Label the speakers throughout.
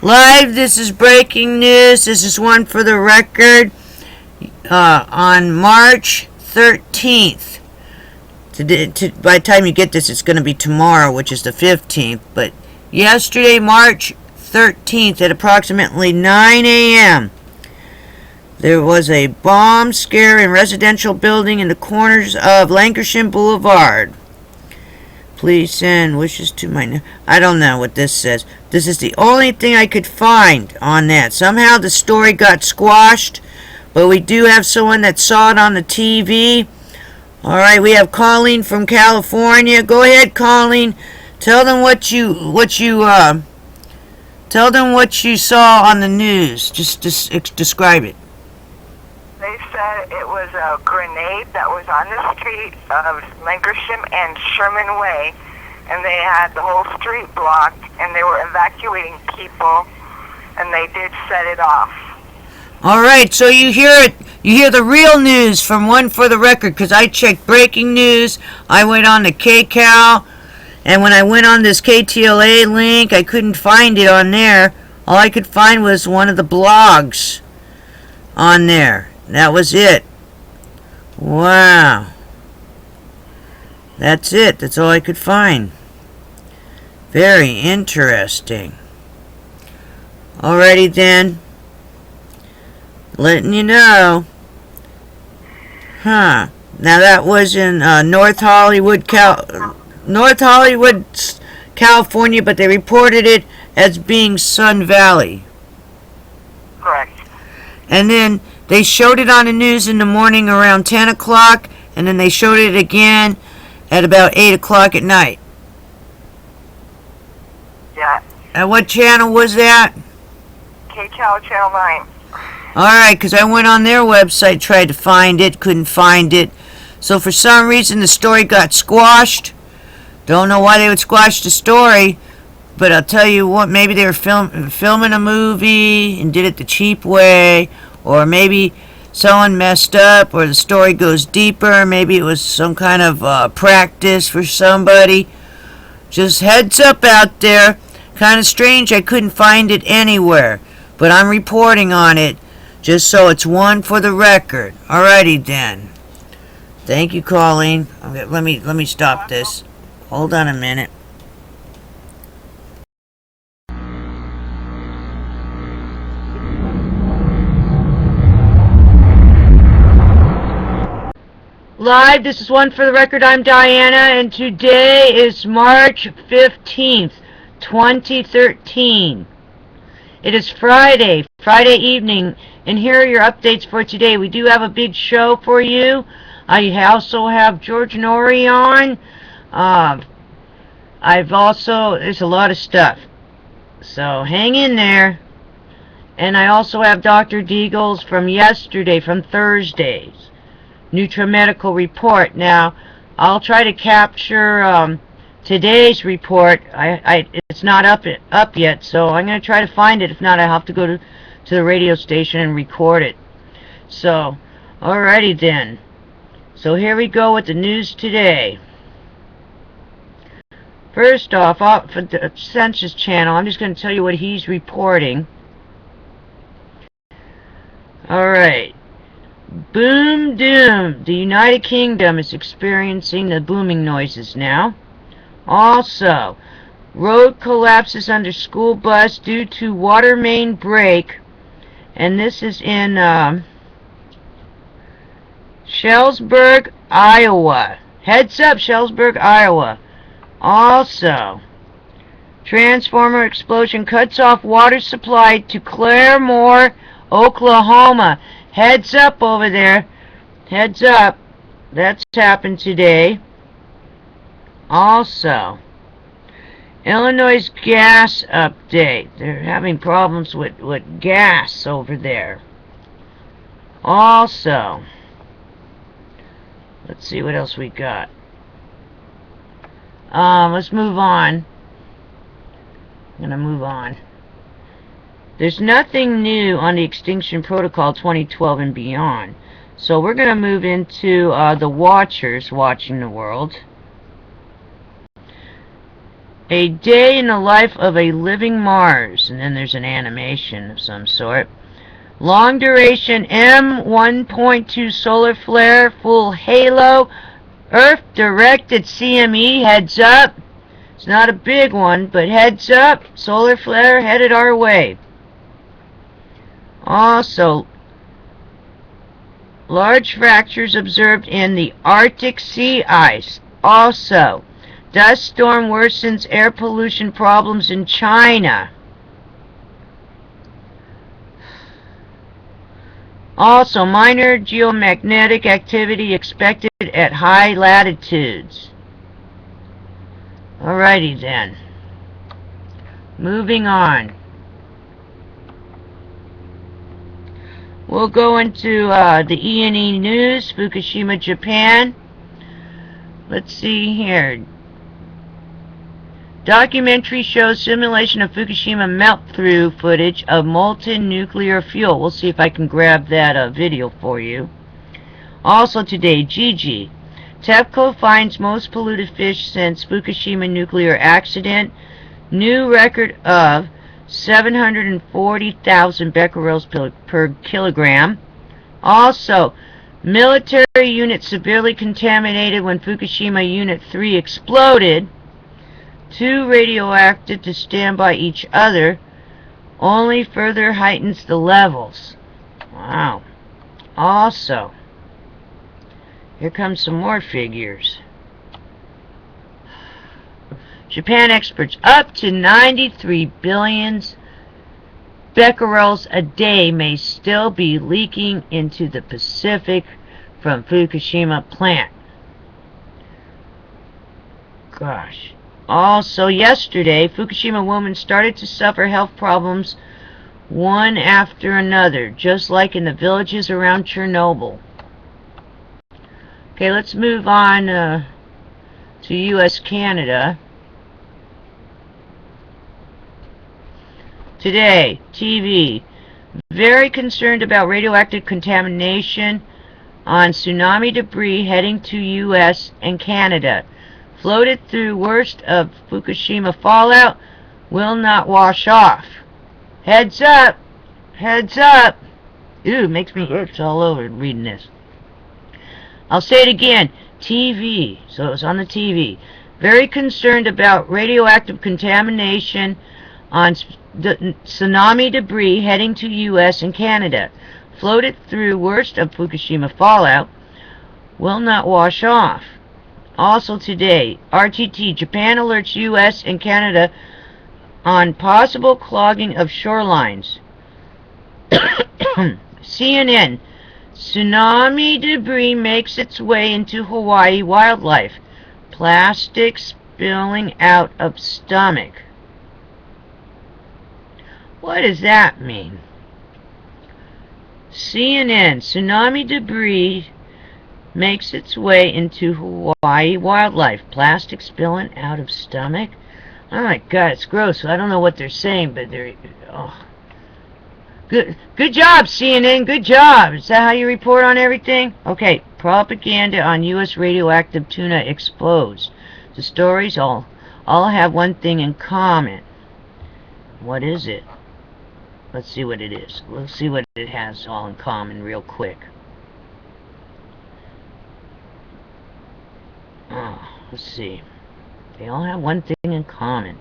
Speaker 1: Live, this is breaking news. This is one for the record. On March 13th. By the time you get this, it's going to be tomorrow, which is the 15th. But yesterday, March 13th, at approximately 9 a.m., there was a bomb scare in a residential building in the corners of Lancashire Boulevard. Please send wishes to my... I don't know what this says. This is the only thing I could find on that. Somehow the story got squashed, but we do have someone that saw it on the TV. All right, we have Colleen from California. Go ahead, Colleen. Tell them what you saw on the news. Just describe it.
Speaker 2: They said it was a grenade that was on the street of Lancashire and Sherman Way, and they had the whole street blocked, and they were evacuating people, and they did set it off.
Speaker 1: All right, so you hear it. You hear the real news from One for the Record, because I checked breaking news. I went on to KCAL, and when I went on this KTLA link, I couldn't find it on there. All I could find was one of the blogs on there. That was it. Wow. That's it. That's all I could find. Very interesting. Alrighty then. Letting you know. Now that was in North Hollywood, California, but they reported it as being Sun Valley.
Speaker 2: Correct.
Speaker 1: And then they showed it on the news in the morning around 10 o'clock, and then they showed it again at about 8 o'clock at night.
Speaker 2: Yeah.
Speaker 1: And what channel was that?
Speaker 2: KCAL Channel 9.
Speaker 1: Alright, because I went on their website, tried to find it, couldn't find it. So for some reason the story got squashed. Don't know why they would squash the story, but I'll tell you what, maybe they were filming a movie and did it the cheap way, or maybe someone messed up, or the story goes deeper. Maybe it was some kind of practice for somebody. Just heads up out there. Kind of strange I couldn't find it anywhere, but I'm reporting on it just so it's one for the record. Alrighty then. Thank you, Colleen. Okay, let me stop this. Hold on a minute. Live, this is One for the Record. I'm Diana, and today is March 15th, 2013. It is Friday evening, and here are your updates for today. We do have a big show for you. I also have George Norrie on. There's a lot of stuff, so hang in there. And I also have Dr. Deagle's from Thursday's Nutrimedical report. Now, I'll try to capture today's report. It's not up yet, so I'm going to try to find it. If not, I'll have to go to the radio station and record it. So, alrighty then. So here we go with the news today. First off, for the Census Channel, I'm just going to tell you what he's reporting. Alright. Boom doom. The United Kingdom is experiencing the booming noises now. Also, road collapses under school bus due to water main break. And this is in Shellsburg, Iowa. Heads up, Shellsburg, Iowa. Also, transformer explosion cuts off water supply to Claremore, Oklahoma. Heads up over there. Heads up. That's happened today. Also, Illinois gas update. They're having problems with gas over there. Also, let's see what else we got. Let's move on. I'm going to move on. There's nothing new on the Extinction Protocol 2012 and beyond. So we're going to move into the Watchers watching the world. A day in the life of a living Mars. And then there's an animation of some sort. Long duration M1.2 solar flare, full halo, Earth directed CME, heads up. It's not a big one, but heads up, solar flare headed our way. Also, large fractures observed in the Arctic sea ice. Also, dust storm worsens air pollution problems in China. Also, minor geomagnetic activity expected at high latitudes. Alrighty then. Moving on. We'll go into the E&E News, Fukushima, Japan. Let's see here. Documentary shows simulation of Fukushima melt-through footage of molten nuclear fuel. We'll see if I can grab that video for you. Also today, Gigi. TEPCO finds most polluted fish since Fukushima nuclear accident. New record of 740,000 becquerels per kilogram. Also, military unit severely contaminated when Fukushima Unit 3 exploded. Too radioactive to stand by each other. Only further heightens the levels. Wow. Also, here comes some more figures. Japan experts, up to 93 billion becquerels a day may still be leaking into the Pacific from Fukushima plant. Gosh. Also yesterday, Fukushima women started to suffer health problems one after another, just like in the villages around Chernobyl. Okay, let's move on to U.S. Canada. Today, TV. Very concerned about radioactive contamination on tsunami debris heading to U.S. and Canada. Floated through worst of Fukushima fallout, will not wash off. Heads up! Heads up! Ooh, makes me itch all over reading this. I'll say it again. TV. So it's on the TV. Very concerned about radioactive contamination on the tsunami debris heading to U.S. and Canada. Floated through worst of Fukushima fallout, will not wash off. Also today, RTT, Japan alerts U.S. and Canada on possible clogging of shorelines. CNN, tsunami debris makes its way into Hawaii wildlife. Plastic spilling out of stomach. What does that mean? CNN, tsunami debris makes its way into Hawaii wildlife. Plastic spilling out of stomach. Oh my God, it's gross. I don't know what they're saying, but they're... Oh. Good job, CNN. Good job. Is that how you report on everything? Okay, propaganda on U.S. radioactive tuna explodes. The stories all have one thing in common. What is it? Let's see what it is. Let's see what it has all in common real quick. Oh, let's see. They all have one thing in common.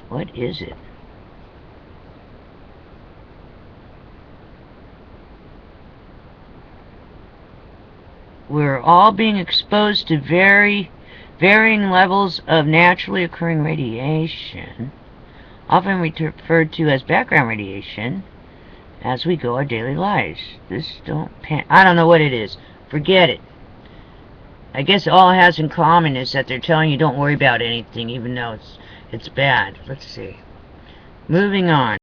Speaker 1: What is it? We're all being exposed to varying levels of naturally occurring radiation, often referred to as background radiation, as we go our daily lives. I don't know what it is. Forget it. I guess all it has in common is that they're telling you don't worry about anything, even though it's bad. Let's see. Moving on.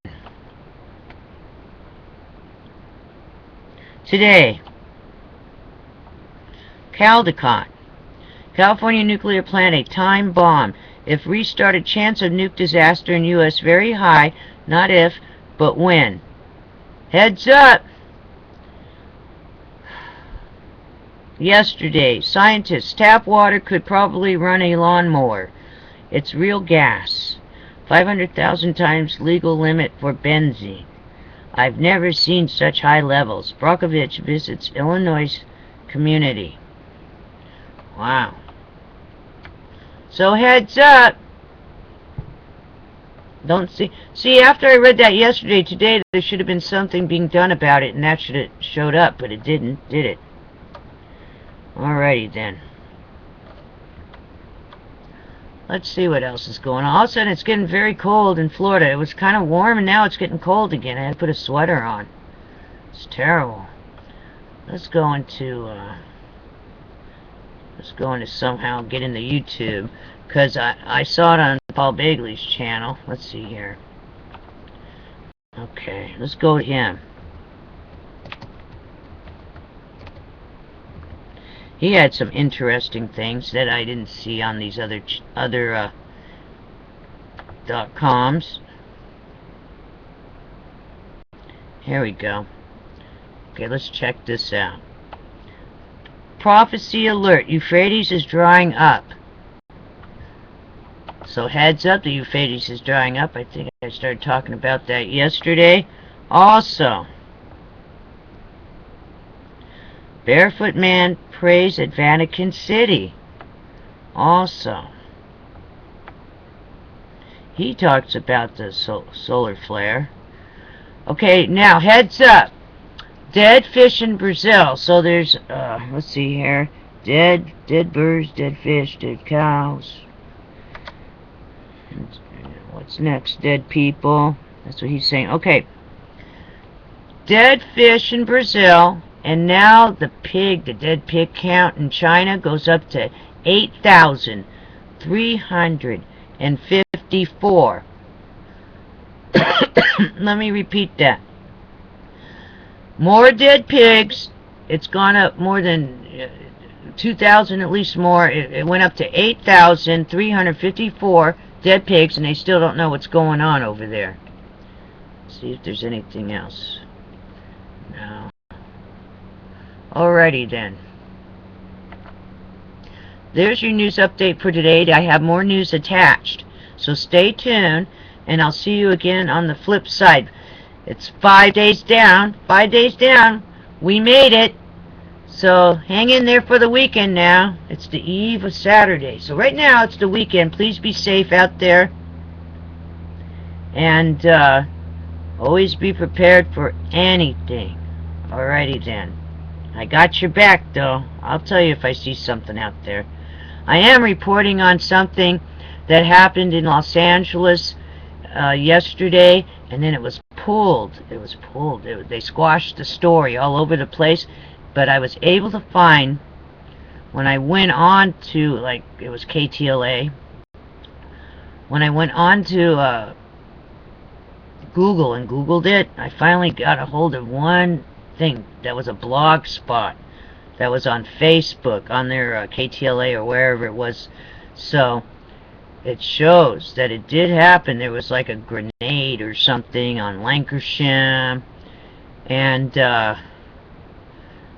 Speaker 1: Today, Caldecott. California nuclear plant, a time bomb. If restarted, chance of nuke disaster in U.S. very high. Not if, but when. Heads up! Yesterday, scientists, tap water could probably run a lawnmower. It's real gas. 500,000 times legal limit for benzene. I've never seen such high levels. Brockovich visits Illinois community. Wow. So heads up. Don't see, after I read that yesterday, today there should have been something being done about it, and that should have showed up, but it didn't, did it? Alrighty then. Let's see what else is going on. All of a sudden it's getting very cold in Florida. It was kind of warm and now it's getting cold again. I had to put a sweater on. It's terrible. Let's go into somehow get into YouTube, because I saw it on Paul Bagley's channel. Let's see here. Okay, let's go to him. He had some interesting things that I didn't see on these other .coms. Here we go. Okay, let's check this out. Prophecy alert, Euphrates is drying up. So heads up, the Euphrates is drying up. I think I started talking about that yesterday. Also, Barefoot man prays at Vatican City. Also, he talks about the solar flare. Okay, now heads up. Dead fish in Brazil. So there's, let's see here. Dead birds, dead fish, dead cows. And what's next? Dead people. That's what he's saying. Okay. Dead fish in Brazil. And now the dead pig count in China goes up to 8,354. Let me repeat that. More dead pigs. It's gone up more than 2,000 at least more. It went up to 8,354 dead pigs, and they still don't know what's going on over there. Let's see if there's anything else. No. Alrighty then. There's your news update for today. I have more news attached. So stay tuned, and I'll see you again on the flip side. It's 5 days down. 5 days down. We made it. So hang in there for the weekend now. It's the eve of Saturday. So right now it's the weekend. Please be safe out there. And always be prepared for anything. Alrighty then. I got your back though. I'll tell you if I see something out there. I am reporting on something that happened in Los Angeles yesterday, and then it was pulled. It was pulled. They squashed the story all over the place, but I was able to find, when I went on to, like, it was KTLA, when I went on to Google and Googled it, I finally got a hold of one thing that was a blog spot that was on Facebook, on their KTLA or wherever it was. So it shows that it did happen. There was like a grenade or something on Lancashire and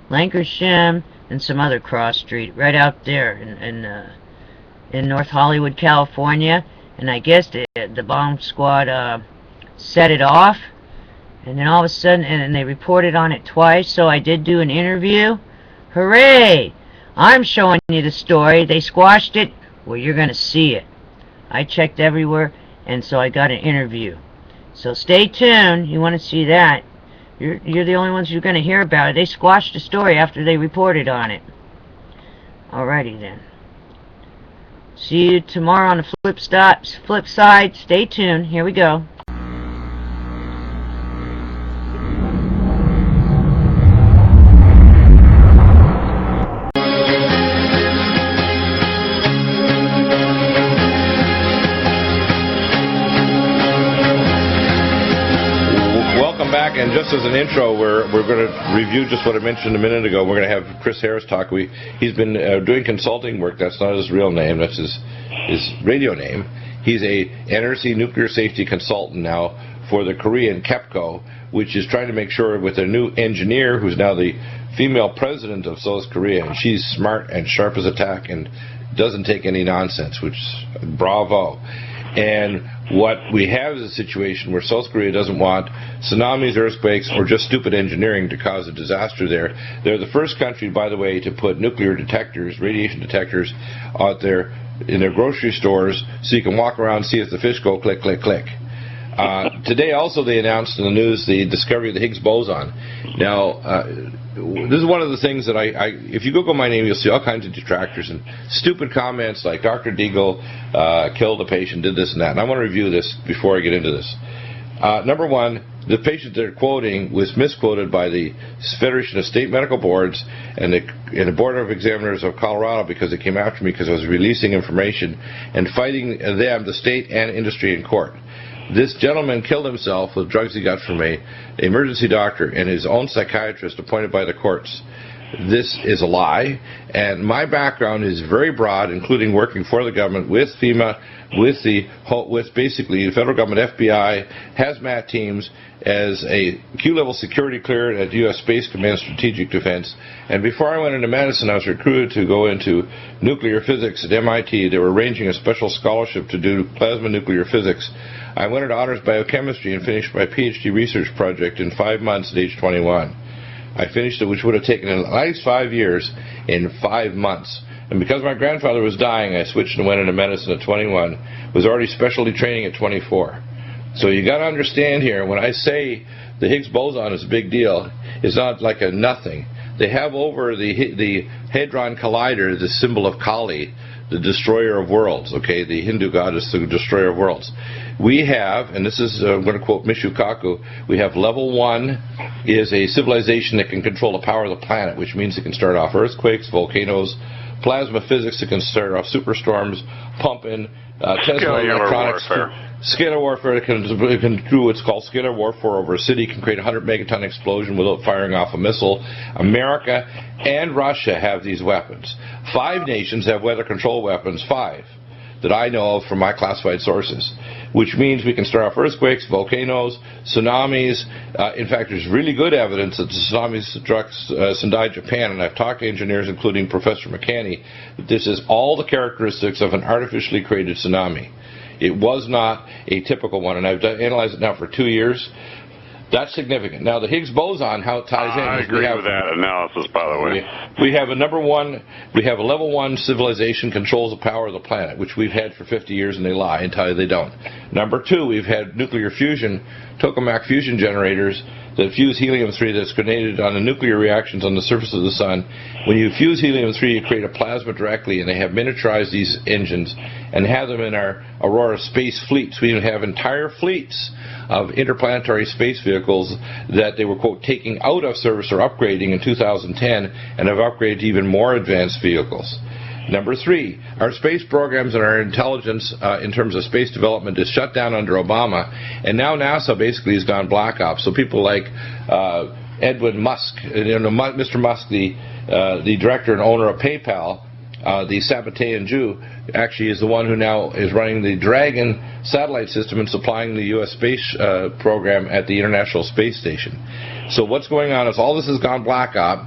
Speaker 1: Lancashire and some other cross street right out there in North Hollywood, California. And I guess the bomb squad set it off, and then all of a sudden, and they reported on it twice. So I did do an interview. Hooray! I'm showing you the story. They squashed it. Well, you're going to see it. I checked everywhere, and so I got an interview. So stay tuned. You want to see that. You're the only ones who are going to hear about it. They squashed the story after they reported on it. Alrighty then. See you tomorrow on the flip side. Stay tuned. Here we go.
Speaker 3: And just as an intro, we're going to review just what I mentioned a minute ago. We're going to have Chris Harris talk. He's been doing consulting work. That's not his real name. That's his radio name. He's a NRC nuclear safety consultant now for the Korean KEPCO, which is trying to make sure with their new engineer, who's now the female president of South Korea, and she's smart and sharp as a tack and doesn't take any nonsense, which, bravo. And what we have is a situation where South Korea doesn't want tsunamis, earthquakes, or just stupid engineering to cause a disaster there. They're the first country, by the way, to put nuclear detectors, radiation detectors, out there in their grocery stores so you can walk around and see if the fish go click, click, click. Today also they announced in the news the discovery of the Higgs boson. Now, this is one of the things that if you Google my name, you'll see all kinds of detractors and stupid comments like Dr. Deagle killed a patient, did this and that. And I want to review this before I get into this. Number one, the patient they're quoting was misquoted by the Federation of State Medical Boards and the Board of Examiners of Colorado because they came after me because I was releasing information and fighting them, the state and industry, in court. This gentleman killed himself with drugs he got from an emergency doctor and his own psychiatrist appointed by the courts. This is a lie, and my background is very broad, including working for the government with FEMA, with basically the federal government, FBI, hazmat teams, as a Q-level security cleared at U.S. Space Command Strategic Defense. And before I went into medicine, I was recruited to go into nuclear physics at MIT. They were arranging a special scholarship to do plasma nuclear physics. I went into honors biochemistry and finished my PhD research project in 5 months at age 21. I finished it, which would have taken at least 5 years, in 5 months. And because my grandfather was dying, I switched and went into medicine at 21, was already specialty training at 24. So you got to understand here, when I say the Higgs boson is a big deal, it's not like a nothing. They have over the Hadron Collider, the symbol of Kali, the destroyer of worlds, okay, the Hindu goddess, the destroyer of worlds. We have, and this is, I'm going to quote Michio Kaku, we have level 1 is a civilization that can control the power of the planet, which means it can start off earthquakes, volcanoes, plasma physics that can start off superstorms, pumping, Tesla electronics, scalar warfare. It can do what's called scalar warfare over a city, can create a 100 megaton explosion without firing off a missile. America and Russia have these weapons. 5 nations have weather control weapons, 5, that I know of from my classified sources, which means we can start off earthquakes, volcanoes, tsunamis. In fact, there's really good evidence that the tsunamis struck Sendai, Japan, and I've talked to engineers, including Professor McCanney, that this is all the characteristics of an artificially created tsunami. It was not a typical one, and I've analyzed it now for 2 years. That's significant. Now, the Higgs boson, how it ties in.
Speaker 4: I agree with that analysis, by the way.
Speaker 3: We have a level 1 civilization controls the power of the planet, which we've had for 50 years, and they lie and tell you they don't. Number 2, we've had nuclear fusion, tokamak fusion generators that fuse helium-3 that's grenaded on the nuclear reactions on the surface of the sun. When you fuse helium-3, you create a plasma directly, and they have miniaturized these engines and have them in our Aurora space fleets. We even have entire fleets of interplanetary space vehicles that they were, quote, taking out of service or upgrading in 2010 and have upgraded to even more advanced vehicles. Number 3, our space programs and our intelligence in terms of space development is shut down under Obama, and now NASA basically has gone black ops. So people like Edwin Musk, Mr. Musk, the director and owner of PayPal, the Sabbatean Jew, actually is the one who now is running the Dragon satellite system and supplying the U.S. space program at the International Space Station. So what's going on is all this has gone black op.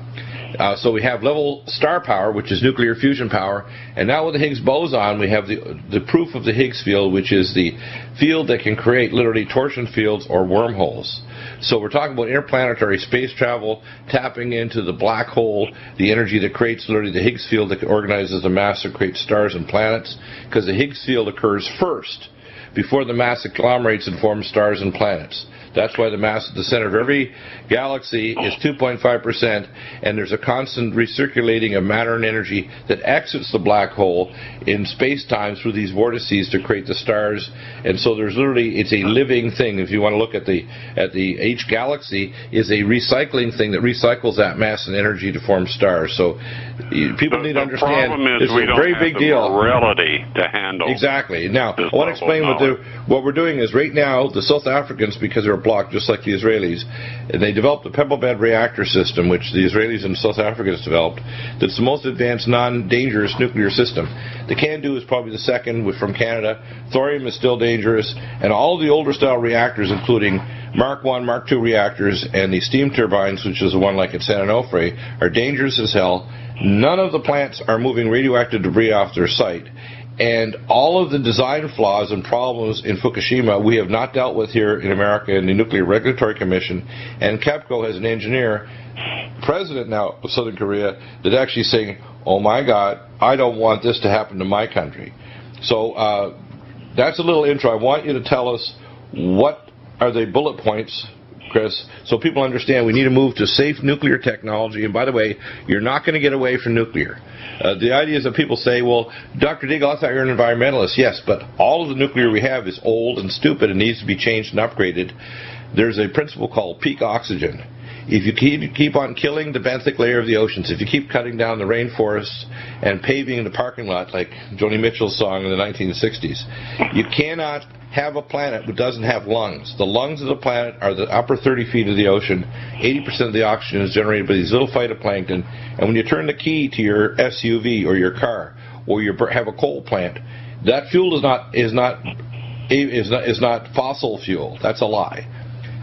Speaker 3: So we have level star power, which is nuclear fusion power, and now with the Higgs boson, we have the proof of the Higgs field, which is the field that can create literally torsion fields or wormholes. So we're talking about interplanetary space travel, tapping into the black hole, the energy that creates literally the Higgs field that organizes the mass that creates stars and planets, because the Higgs field occurs first, before the mass agglomerates and forms stars and planets. That's why the mass at the center of every galaxy is 2.5%, and there's a constant recirculating of matter and energy that exits the black hole in space-time through these vortices to create the stars. And so there's literally, it's a living thing. If you want to look at each galaxy is a recycling thing that recycles that mass and energy to form stars. So people need to understand this is a very big deal.
Speaker 4: Morality to handle.
Speaker 3: Exactly. Now, I want to explain what we're doing is right now the South Africans, because they're blocked just like the Israelis, and they developed the pebble bed reactor system, which the Israelis and South Africans developed, that's the most advanced non-dangerous nuclear system. The CANDU is probably the second from Canada. Thorium is still dangerous, and all the older style reactors, including Mark I, Mark II reactors, and the steam turbines, which is the one like at San Onofre, are dangerous as hell. None of the plants are moving radioactive debris off their site. And all of the design flaws and problems in Fukushima we have not dealt with here in America in the Nuclear Regulatory Commission. And KEPCO has an engineer, president now of Southern Korea, that's actually saying, oh my God, I don't want this to happen to my country. So that's a little intro. I want you to tell us what are the bullet points, Chris, so people understand we need to move to safe nuclear technology. And by the way, you're not going to get away from nuclear. The idea is that people say, well, Dr. Deagle, I thought you're an environmentalist. Yes, but all of the nuclear we have is old and stupid and needs to be changed and upgraded. There's a principle called peak oxygen. If you keep on killing the benthic layer of the oceans, if you keep cutting down the rainforests and paving the parking lot like Joni Mitchell's song in the 1960s, you cannot have a planet that doesn't have lungs. The lungs of the planet are the upper 30 feet of the ocean. 80% of the oxygen is generated by these little phytoplankton. And when you turn the key to your SUV or your car, or you have a coal plant, that fuel is not fossil fuel. That's a lie.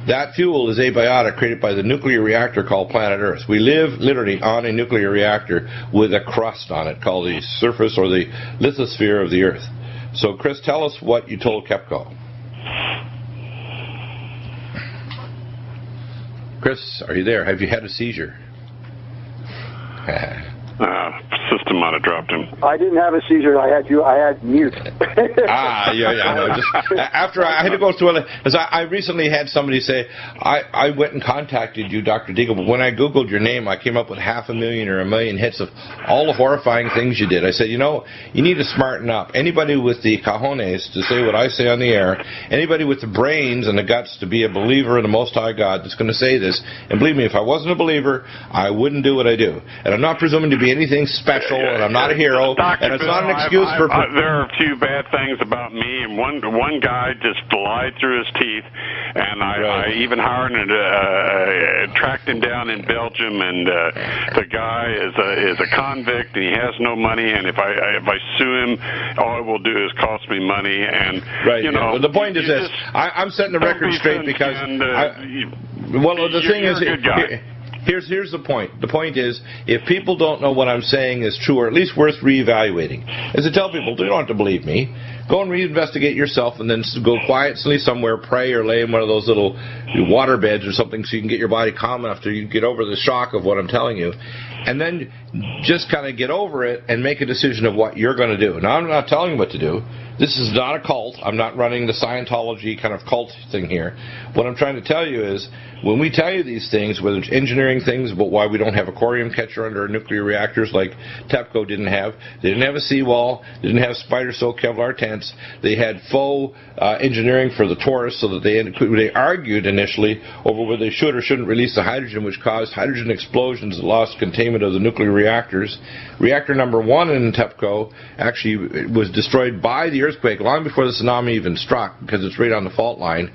Speaker 3: That fuel is abiotic, created by the nuclear reactor called planet Earth. We live literally on a nuclear reactor with a crust on it called the surface or the lithosphere of the Earth. So, Chris, tell us what you told KEPCO. Chris, are you there? Have you had a seizure?
Speaker 4: System might have dropped him.
Speaker 5: I didn't have a seizure. I had mute.
Speaker 3: Yeah. No, just after I had to go through it, because I recently had somebody say, I went and contacted you, Dr. Deagle, but when I Googled your name, I came up with 500,000 or 1 million hits of all the horrifying things you did. I said, you need to smarten up. Anybody with the cojones to say what I say on the air, anybody with the brains and the guts to be a believer in the Most High God that's going to say this, and believe me, if I wasn't a believer, I wouldn't do what I do. And I'm not presuming to be anything special, and I'm not a hero, and it's not an excuse for...
Speaker 4: there are a few bad things about me, and one guy just lied through his teeth, and I even hired tracked him down in Belgium, and the guy is a convict, and he has no money, and if I sue him, all it will do is cost me money, and
Speaker 3: Well, the point is this: I'm setting the record straight because the thing is. Here's the point. The point is, if people don't know what I'm saying is true, or at least worth reevaluating, is to tell people, you don't have to believe me. Go and reinvestigate yourself, and then go quietly somewhere, pray, or lay in one of those little water beds or something so you can get your body calm enough to get over the shock of what I'm telling you. And then just kind of get over it and make a decision of what you're going to do. Now, I'm not telling you what to do. This is not a cult. I'm not running the Scientology kind of cult thing here. What I'm trying to tell you is, when we tell you these things, whether it's engineering things about why we don't have a corium catcher under our nuclear reactors like TEPCO didn't have, they didn't have a seawall, they didn't have spider-soaked Kevlar tents, they had faux engineering for the torus, so that they argued initially over whether they should or shouldn't release the hydrogen, which caused hydrogen explosions that lost containment of the nuclear reactors. Reactor number 1 in TEPCO actually was destroyed by the earthquake long before the tsunami even struck, because it's right on the fault line.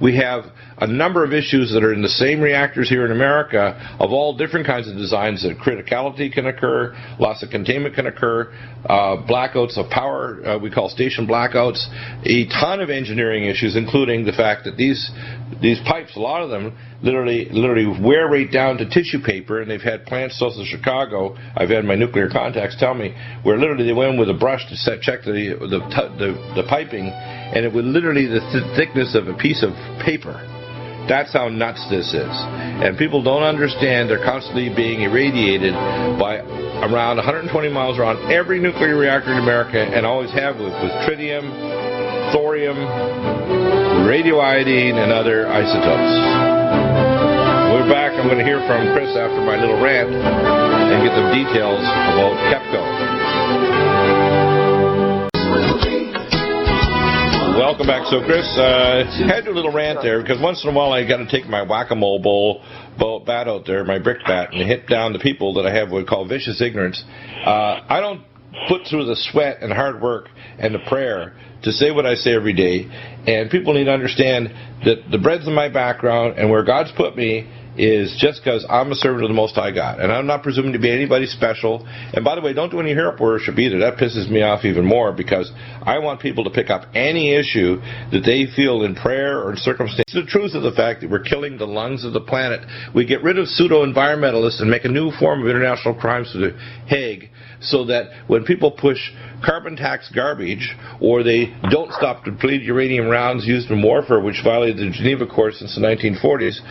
Speaker 3: We have a number of issues that are in the same reactors here in America of all different kinds of designs that criticality can occur, loss of containment can occur, blackouts of power, we call station blackouts, a ton of engineering issues, including the fact that these pipes, a lot of them, literally wear right down to tissue paper, and they've had plants south of Chicago, I've had my nuclear contacts tell me, where literally they went in with a brush to check the piping, and it was literally the thickness of a piece of paper. That's how nuts this is. And people don't understand they're constantly being irradiated by around 120 miles around every nuclear reactor in America, and always have with tritium, thorium, radioiodine, and other isotopes. We're back. I'm going to hear from Chris after my little rant and get the details about KEPCO. Welcome back. So, Chris, had to do a little rant there, because once in a while I got to take my whack-a-mole bat out there, my brick bat, and hit down the people that I have what we call vicious ignorance. I don't put through the sweat and hard work and the prayer to say what I say every day, and people need to understand that the breadth of my background and where God's put me is just because I'm a servant of the Most High God, and I'm not presuming to be anybody special. And by the way, don't do any hero worship either. That pisses me off even more, because I want people to pick up any issue that they feel in prayer or in circumstance. The truth of the fact that we're killing the lungs of the planet. We get rid of pseudo-environmentalists and make a new form of international crimes to the Hague, so that when people push carbon tax garbage, or they don't stop depleted uranium rounds used in warfare, which violated the Geneva Accords since the 1940s,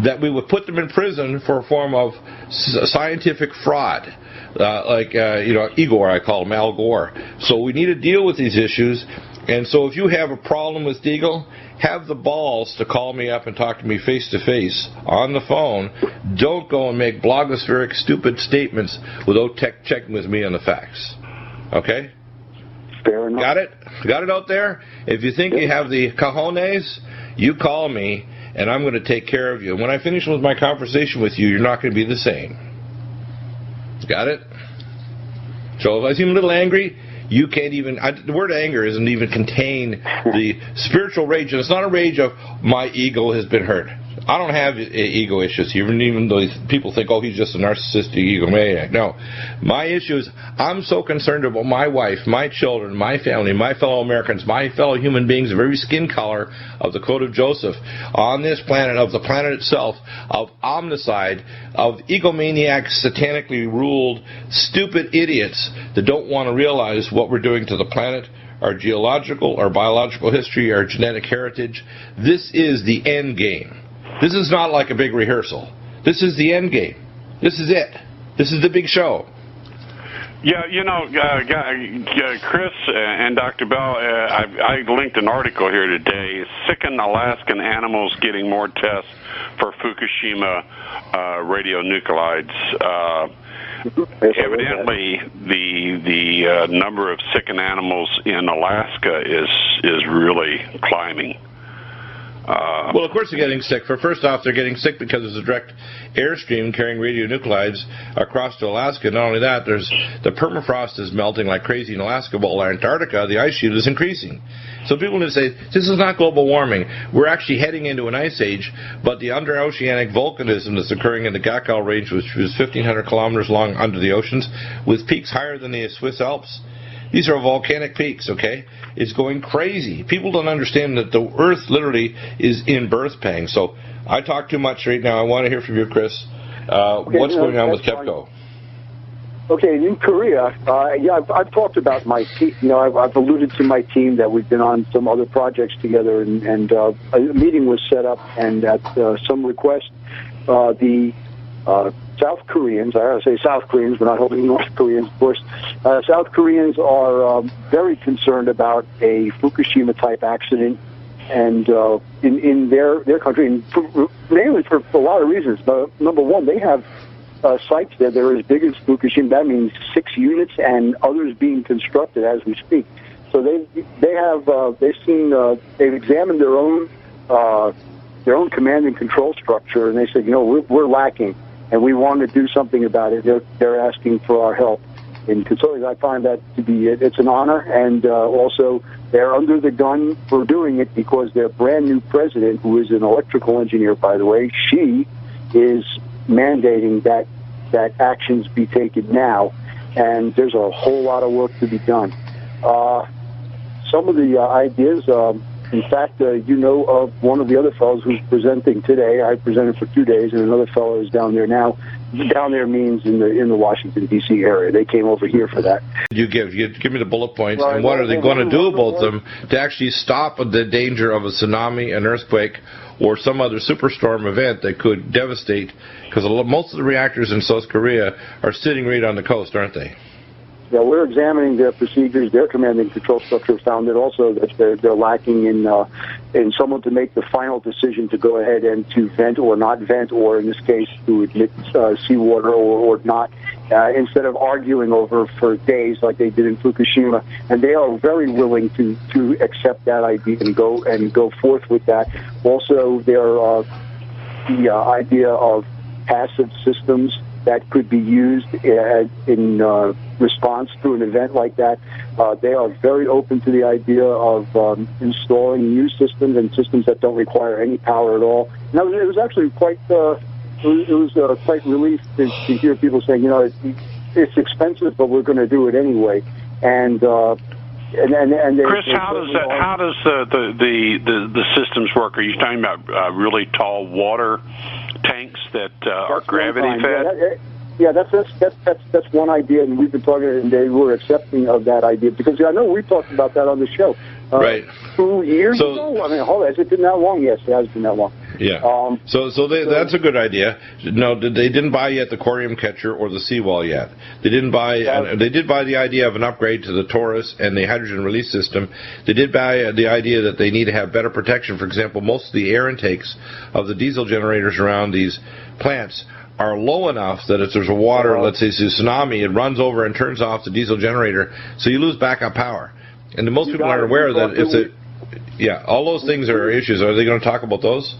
Speaker 3: that we would put them in prison for a form of scientific fraud, like Igor, I call him, Al Gore. So we need to deal with these issues. And so if you have a problem with Deagle, have the balls to call me up and talk to me face-to-face on the phone. Don't go and make blogospheric, stupid statements without checking with me on the facts. Okay?
Speaker 5: Fair enough.
Speaker 3: Got it? Got it out there? If you think you have the cojones, you call me, and I'm going to take care of you. And when I finish with my conversation with you, you're not going to be the same. Got it? So if I seem a little angry, you can't even, the word anger doesn't even contain the spiritual rage. And it's not a rage of my ego has been hurt. I don't have ego issues, even though people think, oh, he's just a narcissistic egomaniac. No. My issue is I'm so concerned about my wife, my children, my family, my fellow Americans, my fellow human beings of every skin color of the code of Joseph on this planet, of the planet itself, of omnicide, of egomaniacs, satanically ruled, stupid idiots that don't want to realize what we're doing to the planet, our geological, our biological history, our genetic heritage. This is the end game. This is not like a big rehearsal. This is the end game. This is it. This is the big show.
Speaker 4: Yeah, Chris and Dr. Bell, I linked an article here today. Sickened Alaskan animals getting more tests for Fukushima radionuclides. Evidently, the number of sickened animals in Alaska is really climbing.
Speaker 3: Well, of course they're getting sick. First off, they're getting sick because there's a direct airstream carrying radionuclides across to Alaska. Not only that, there's the permafrost is melting like crazy in Alaska, while Antarctica, the ice sheet is increasing. So people need to say, this is not global warming. We're actually heading into an ice age, but the underoceanic volcanism that's occurring in the Gakkel Range, which is 1,500 kilometers long under the oceans, with peaks higher than the Swiss Alps. These are volcanic peaks, okay? It's going crazy. People don't understand that the Earth literally is in birth pangs. So I talk too much right now. I want to hear from you, Chris. What's going on with KEPCO?
Speaker 5: Okay, in Korea, I've talked about my team. I've alluded to my team that we've been on some other projects together, and a meeting was set up, and at some request, the South Koreans, I gotta say South Koreans, we're not holding North Koreans, of course. South Koreans are very concerned about a Fukushima-type accident, and in their country, and mainly for a lot of reasons. Number one, they have sites there that are as big as Fukushima. That means 6 units, and others being constructed as we speak. So they've examined their own command and control structure, and they said, we're lacking, and we want to do something about it. They're asking for our help in consulting. I find that to be it's an honor, and also they're under the gun for doing it because their brand new president, who is an electrical engineer, by the way, she is mandating that actions be taken now, and there's a whole lot of work to be done. Some of the ideas, in fact, of one of the other fellows who's presenting today. I presented for 2 days, and another fellow is down there now. Down there means in the Washington, D.C. area. They came over here for that.
Speaker 3: You give me the bullet points, and what are they going to do about them to actually stop the danger of a tsunami, an earthquake, or some other superstorm event that could devastate? Because most of the reactors in South Korea are sitting right on the coast, aren't they?
Speaker 5: Yeah, we're examining their procedures. Their command and control structure found that also that they're lacking in someone to make the final decision to go ahead and to vent or not vent, or in this case to admit seawater or not, instead of arguing over for days like they did in Fukushima. And they are very willing to accept that idea and go forth with that. Also, the idea of passive systems that could be used in response to an event like that. They are very open to the idea of installing new systems and systems that don't require any power at all. And it was actually quite quite relief to hear people saying, you know, it's expensive, but we're going to do it anyway. And
Speaker 4: Chris, how does the systems work? Are you talking about really tall water tanks that are gravity fed?
Speaker 5: Yeah, that's one idea, and we've been talking, and they were accepting of that idea, because I know we talked about that on the show.
Speaker 3: Right.
Speaker 5: 2 years ago? I mean, hold on, has it been that long? Yes, it has been that long.
Speaker 3: Yeah. That's a good idea. No, they didn't buy yet the corium catcher or the seawall yet. They didn't buy. They did buy the idea of an upgrade to the Taurus and the hydrogen release system. They did buy the idea that they need to have better protection. For example, most of the air intakes of the diesel generators around these plants are low enough that if there's a water, let's say it's a tsunami, it runs over and turns off the diesel generator, so you lose backup power. And most people aren't aware that all those things are issues. Are they going to talk about those?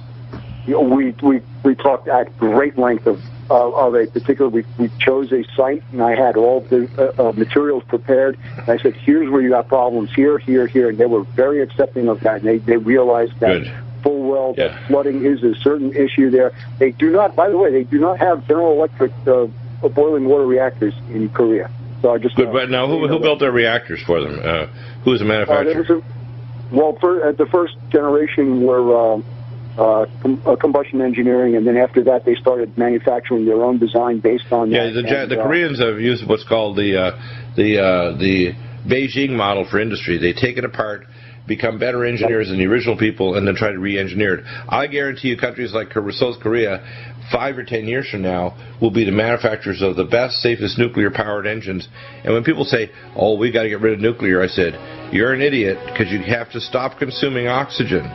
Speaker 5: We talked at great length of a particular. We chose a site, and I had all the materials prepared. And I said, "Here's where you got problems. Here, and they were very accepting of that. And they realized that full well that flooding is a certain issue there. They do not. By the way, they do not have General Electric boiling water reactors in Korea. So I just.
Speaker 3: But now, who built their reactors for them? Who's the manufacturer?
Speaker 5: The first generation were combustion engineering, and then after that they started manufacturing their own design based on that.
Speaker 3: Yeah, the Koreans have used what's called the Beijing model for industry. They take it apart, become better engineers than the original people, and then try to re-engineer it. I guarantee you countries like South Korea, 5 or 10 years from now, will be the manufacturers of the best, safest nuclear-powered engines. And when people say, oh, we got to get rid of nuclear, I said, you're an idiot, because you have to stop consuming oxygen.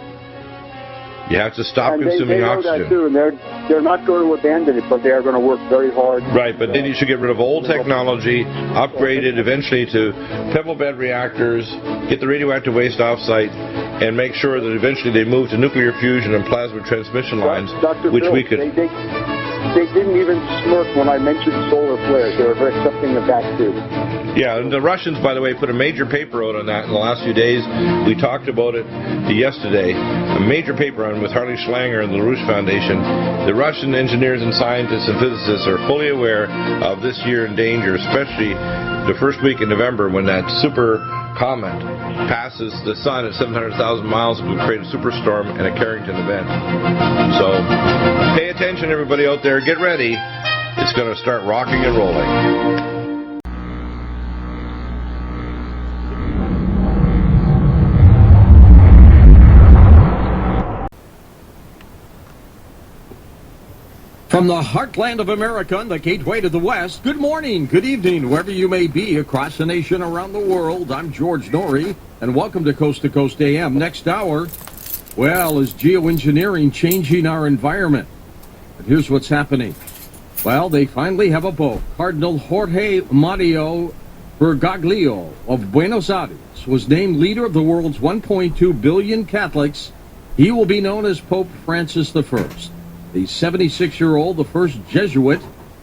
Speaker 3: You have to stop consuming oxygen.
Speaker 5: That too, and they're not going to abandon it, but they are going to work very hard.
Speaker 3: Right, but then you should get rid of old technology, upgrade it eventually to pebble bed reactors, get the radioactive waste off-site, and make sure that eventually they move to nuclear fusion and plasma transmission lines, which we could...
Speaker 5: They didn't even smirk when I mentioned solar flares. They were very accepting of that, too.
Speaker 3: Yeah, and the Russians, by the way, put a major paper out on that in the last few days. We talked about it yesterday. A major paper on with Harley Schlanger and the LaRouche Foundation. The Russian engineers and scientists and physicists are fully aware of this year in danger, especially the first week in November when that super comet passes the sun at 700,000 miles. It will create a superstorm and a Carrington event. So pay attention, everybody out there. Get ready. It's going to start rocking and rolling.
Speaker 6: From the heartland of America and the gateway to the West, good morning, good evening, wherever you may be across the nation, around the world. I'm George Norrie, and welcome to Coast AM. Next hour, well, is geoengineering changing our environment? But here's what's happening. Well, they finally have a pope. Cardinal Jorge Mario Bergoglio of Buenos Aires was named leader of the world's 1.2 billion Catholics. He will be known as Pope Francis I. The 76-year-old, the first Jesuit,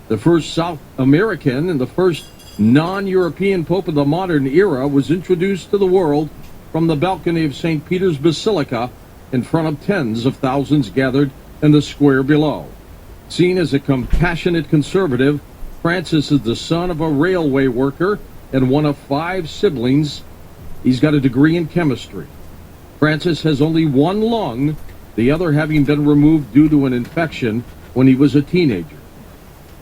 Speaker 6: the first South American, and the first non-European pope of the modern era, was introduced to the world from the balcony of St. Peter's Basilica in front of tens of thousands gathered in the square below. Seen as a compassionate conservative, Francis is the son of a railway worker and one of 5 siblings. He's got a degree in chemistry. Francis has only one lung, the other having been removed due to an infection when he was a teenager.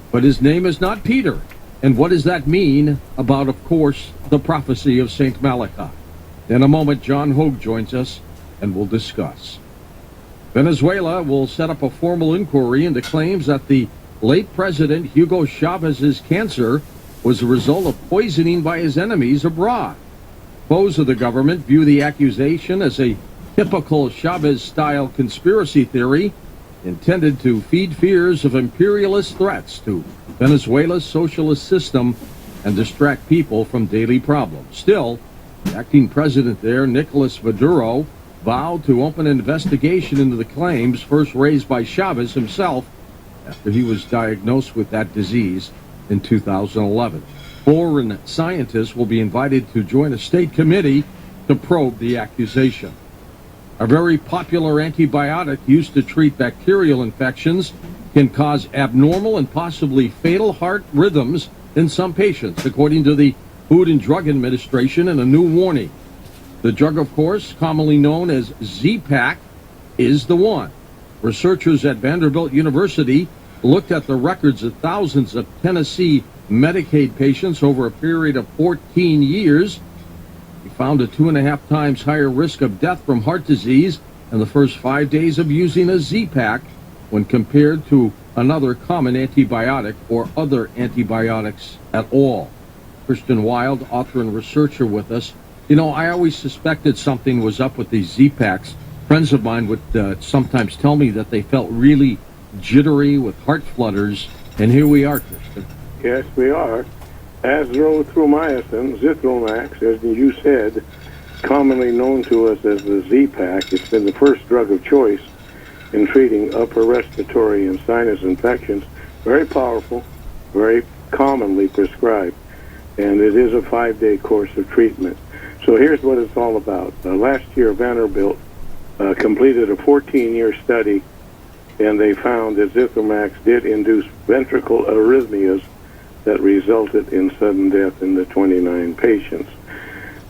Speaker 6: But his name is not Peter. And what does that mean about, of course, the prophecy of St. Malachi? In a moment, John Hogue joins us, and we'll discuss. Venezuela will set up a formal inquiry into claims that the late President Hugo Chavez's cancer was a result of poisoning by his enemies abroad. Foes of the government view the accusation as a typical Chavez-style conspiracy theory intended to feed fears of imperialist threats to Venezuela's socialist system and distract people from daily problems. Still, the acting president there, Nicolas Maduro, vowed to open an investigation into the claims first raised by Chavez himself after he was diagnosed with that disease in 2011. Foreign scientists will be invited to join a state committee to probe the accusation. A very popular antibiotic used to treat bacterial infections can cause abnormal and possibly fatal heart rhythms in some patients, according to the Food and Drug Administration in a new warning. The drug, of course, commonly known as Z-Pak, is the one. Researchers at Vanderbilt University looked at the records of thousands of Tennessee Medicaid patients over a period of 14 years. He found a 2.5 times higher risk of death from heart disease in the first 5 days of using a Z-Pak when compared to another common antibiotic or other antibiotics at all. Christian Wild, author and researcher with us. You know, I always suspected something was up with these Z-Paks. Friends of mine would sometimes tell me that they felt really jittery with heart flutters, and here we are, Christian.
Speaker 7: Yes, we are. Azithromycin, Zithromax, as you said, commonly known to us as the Z-Pak. It's been the first drug of choice in treating upper respiratory and sinus infections. Very powerful, very commonly prescribed, and it is a 5-day course of treatment. So here's what it's all about. Last year, Vanderbilt completed a 14-year study, and they found that Zithromax did induce ventricular arrhythmias that resulted in sudden death in the 29 patients.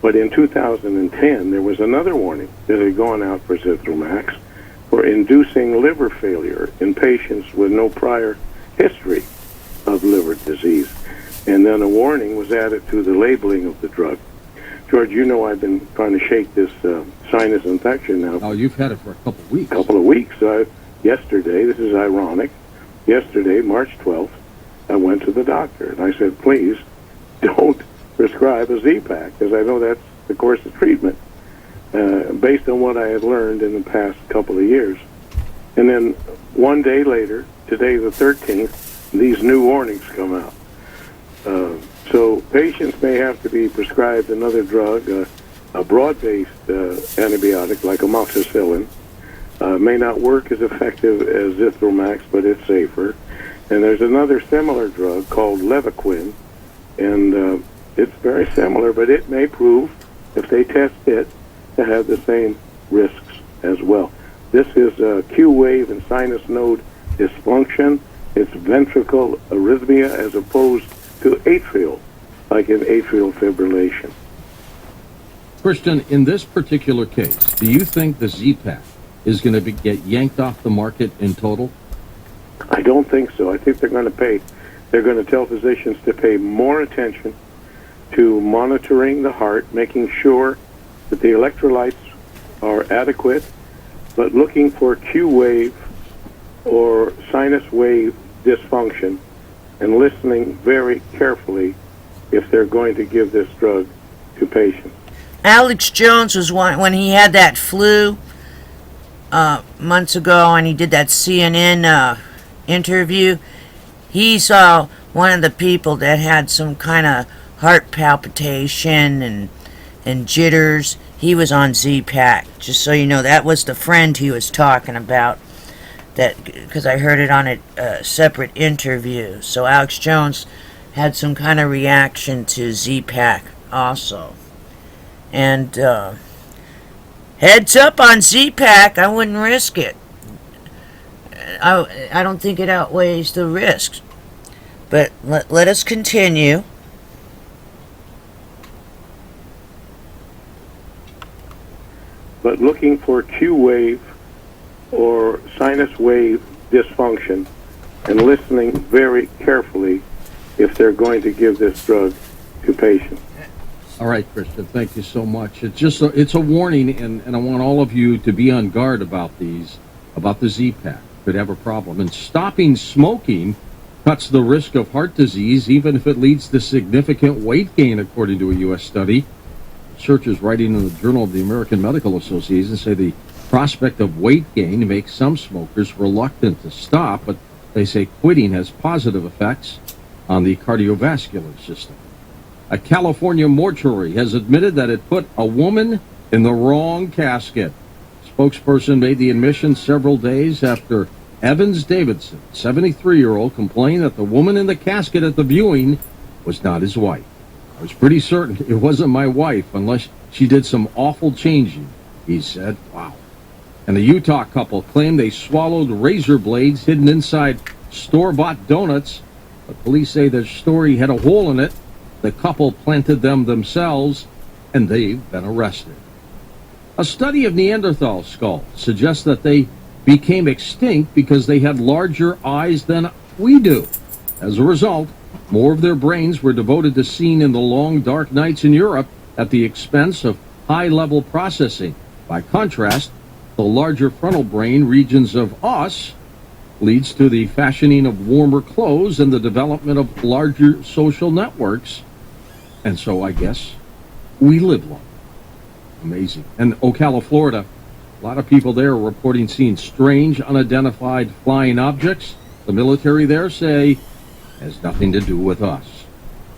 Speaker 7: But in 2010, there was another warning that had gone out for Zithromax for inducing liver failure in patients with no prior history of liver disease. And then a warning was added to the labeling of the drug. George, you know I've been trying to shake this sinus infection now.
Speaker 6: Oh, you've had it for a couple of weeks.
Speaker 7: Couple of weeks. Yesterday, this is ironic, yesterday, March 12th, I went to the doctor, and I said, please don't prescribe a Z-Pak, because I know that's the course of treatment, based on what I had learned in the past couple of years. And then one day later, today the 13th, these new warnings come out. So patients may have to be prescribed another drug, a broad-based antibiotic like amoxicillin. May not work as effective as Zithromax, but it's safer. And there's another similar drug called Levaquin, and it's very similar, but it may prove, if they test it, to have the same risks as well. This is Q-wave and sinus node dysfunction. It's ventricular arrhythmia as opposed to atrial, like in atrial fibrillation.
Speaker 6: Christian, in this particular case, do you think the Z-Pak is going to get yanked off the market in total?
Speaker 7: I don't think so. I think they're going to tell physicians to pay more attention to monitoring the heart, making sure that the electrolytes are adequate, but looking for Q-wave or sinus wave dysfunction and listening very carefully if they're going to give this drug to patients.
Speaker 1: Alex Jones was one when he had that flu months ago, and he did that CNN interview. He's one of the people that had some kind of heart palpitation and jitters. He was on Z-Pak, just so you know. That was the friend he was talking about, that because I heard it on a separate interview. So Alex Jones had some kind of reaction to Z-Pak also. And heads up on Z-Pak, I wouldn't risk it. I don't think it outweighs the risks. But let us continue.
Speaker 7: But looking for Q-wave or sinus wave dysfunction and listening very carefully if they're going to give this drug to patients.
Speaker 6: All right, Christian, thank you so much. It's a warning, and I want all of you to be on guard about the Z-Pak. Could have a problem. And stopping smoking cuts the risk of heart disease, even if it leads to significant weight gain, according to a U.S. study. Researchers writing in the Journal of the American Medical Association say the prospect of weight gain makes some smokers reluctant to stop, but they say quitting has positive effects on the cardiovascular system. A California mortuary has admitted that it put a woman in the wrong casket. Spokesperson made the admission several days after Evans Davidson, 73-year-old, complained that the woman in the casket at the viewing was not his wife. I was pretty certain it wasn't my wife unless she did some awful changing, he said. Wow. And a Utah couple claimed they swallowed razor blades hidden inside store-bought donuts. But police say their story had a hole in it. The couple planted them themselves, and they've been arrested. A study of Neanderthal skulls suggests that they became extinct because they had larger eyes than we do. As a result, more of their brains were devoted to seeing in the long, dark nights in Europe at the expense of high-level processing. By contrast, the larger frontal brain regions of us leads to the fashioning of warmer clothes and the development of larger social networks. And so I guess we live long. Amazing. And Ocala, Florida, a lot of people there are reporting seeing strange, unidentified flying objects. The military there say has nothing to do with us.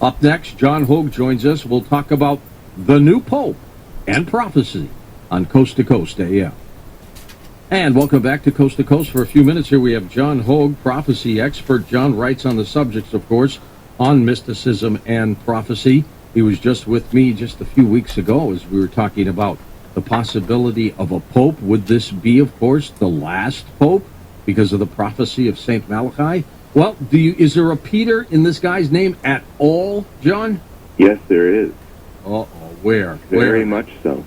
Speaker 6: Up next, John Hogue joins us. We'll talk about the new Pope and prophecy on Coast to Coast AM. And welcome back to Coast for a few minutes here. We have John Hogue, prophecy expert. John writes on the subjects, of course, on mysticism and prophecy. He was just with me just a few weeks ago as we were talking about the possibility of a pope. Would this be, of course, the last pope because of the prophecy of St. Malachi? Well, is there a Peter in this guy's name at all, John?
Speaker 8: Yes, there is.
Speaker 6: Uh-oh, where?
Speaker 8: Very much so.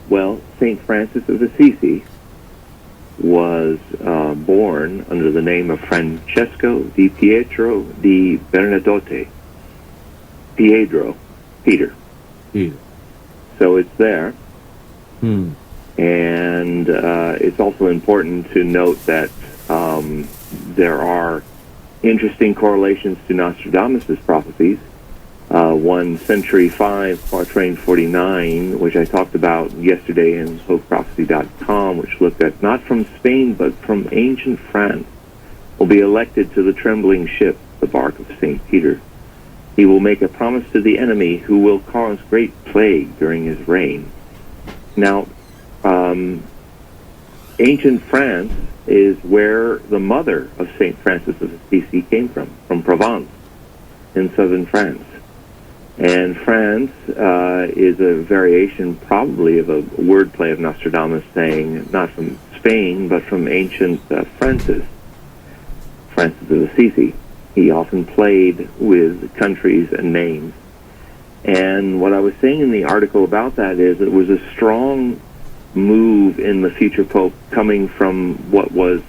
Speaker 8: Well, St. Francis of Assisi was born under the name of Francesco di Pietro di Bernadotte. Peter. So it's there. And it's also important to note that there are interesting correlations to Nostradamus' prophecies. 1 Century 5, Quatrain 49, which I talked about yesterday in HopeProphecy.com, which looked at not from Spain but from ancient France, will be elected to the trembling ship, the bark of St. Peter. He will make a promise to the enemy who will cause great plague during his reign. Now, ancient France is where the mother of St. Francis of Assisi came from Provence in southern France. And France is a variation probably of a wordplay of Nostradamus saying not from Spain but from ancient Francis of Assisi. He often played with countries and names. And what I was saying in the article about that is it was a strong move in the future pope coming from what was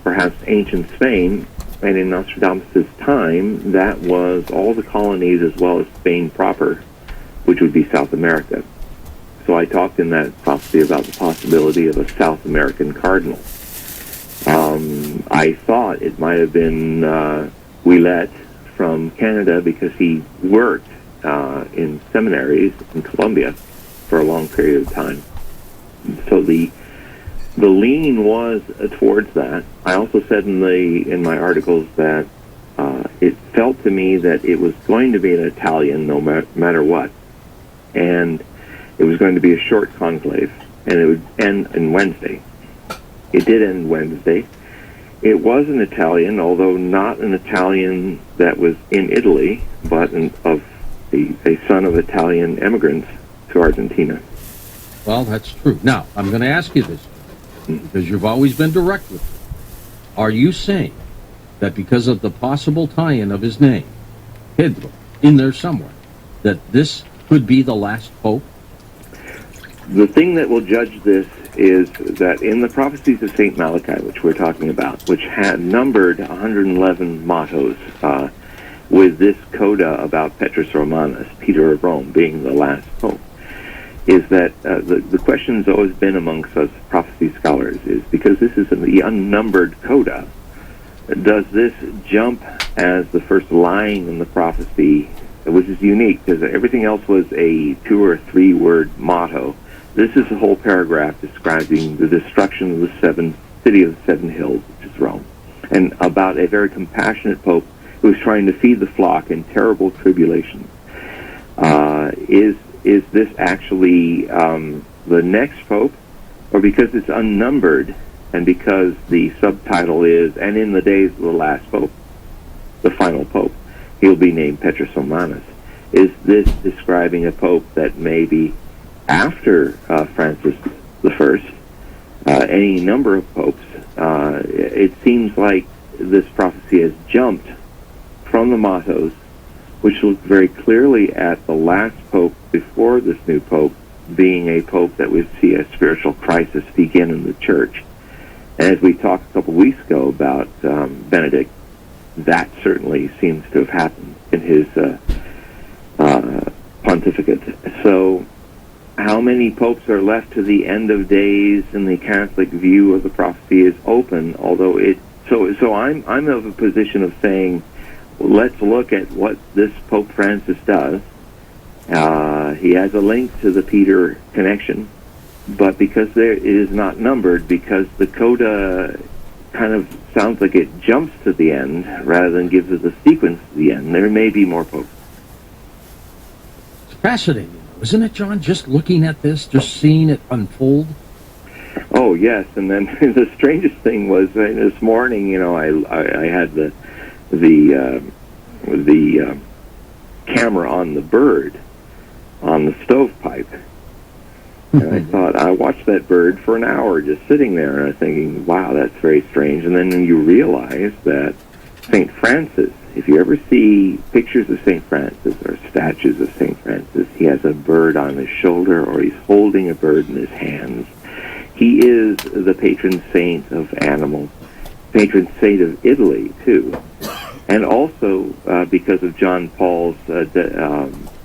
Speaker 8: perhaps ancient Spain, and in Nostradamus' time, that was all the colonies as well as Spain proper, which would be South America. So I talked in that prophecy about the possibility of a South American cardinal. I thought it might have been Ouellet from Canada because he worked in seminaries in Colombia for a long period of time. So the lean was towards that. I also said in my articles that it felt to me that it was going to be an Italian no matter what, and it was going to be a short conclave, and it would end on Wednesday. It did end Wednesday. It was an Italian, although not an Italian that was in Italy, but a son of Italian immigrants to Argentina.
Speaker 6: Well, that's true. Now, I'm going to ask you this, because you've always been direct with me. Are you saying that because of the possible tie-in of his name, Pedro, in there somewhere, that this could be the last pope?
Speaker 8: The thing that will judge this is that in the prophecies of St. Malachi, which we're talking about, which had numbered 111 mottos, with this coda about Petrus Romanus, Peter of Rome, being the last pope, is that the question has always been amongst us prophecy scholars is, because this is the unnumbered coda, does this jump as the first line in the prophecy, which is unique because everything else was a 2 or 3 word motto. This is a whole paragraph describing the destruction of the city of the 7 hills, which is Rome, and about a very compassionate pope who was trying to feed the flock in terrible tribulation. Is this actually the next pope, or because it's unnumbered and because the subtitle is, and in the days of the last pope, the final pope, he'll be named Petrosomanus. Is this describing a pope that may be after Francis I, any number of popes? It seems like this prophecy has jumped from the mottos, which look very clearly at the last pope before this new pope being a pope that would see a spiritual crisis begin in the church. And as we talked a couple weeks ago about Benedict, that certainly seems to have happened in his pontificate. So how many popes are left to the end of days in the Catholic view of the prophecy is open, although I'm of a position of saying, let's look at what this Pope Francis does. He has a link to the Peter connection, but because it is not numbered, because the coda kind of sounds like it jumps to the end rather than gives us a sequence to the end, there may be more popes.
Speaker 6: It's fascinating, isn't it, John? Just looking at this, just seeing it unfold.
Speaker 8: Oh yes, and then the strangest thing was this morning. I had the camera on the bird on the stovepipe, and I thought, I watched that bird for an hour just sitting there, and I was thinking, wow, that's very strange. And then you realize that St. Francis, if you ever see pictures of St. Francis or statues of St. Francis, he has a bird on his shoulder or he's holding a bird in his hands. He is the patron saint of animals, patron saint of Italy, too. And also, because of John Paul's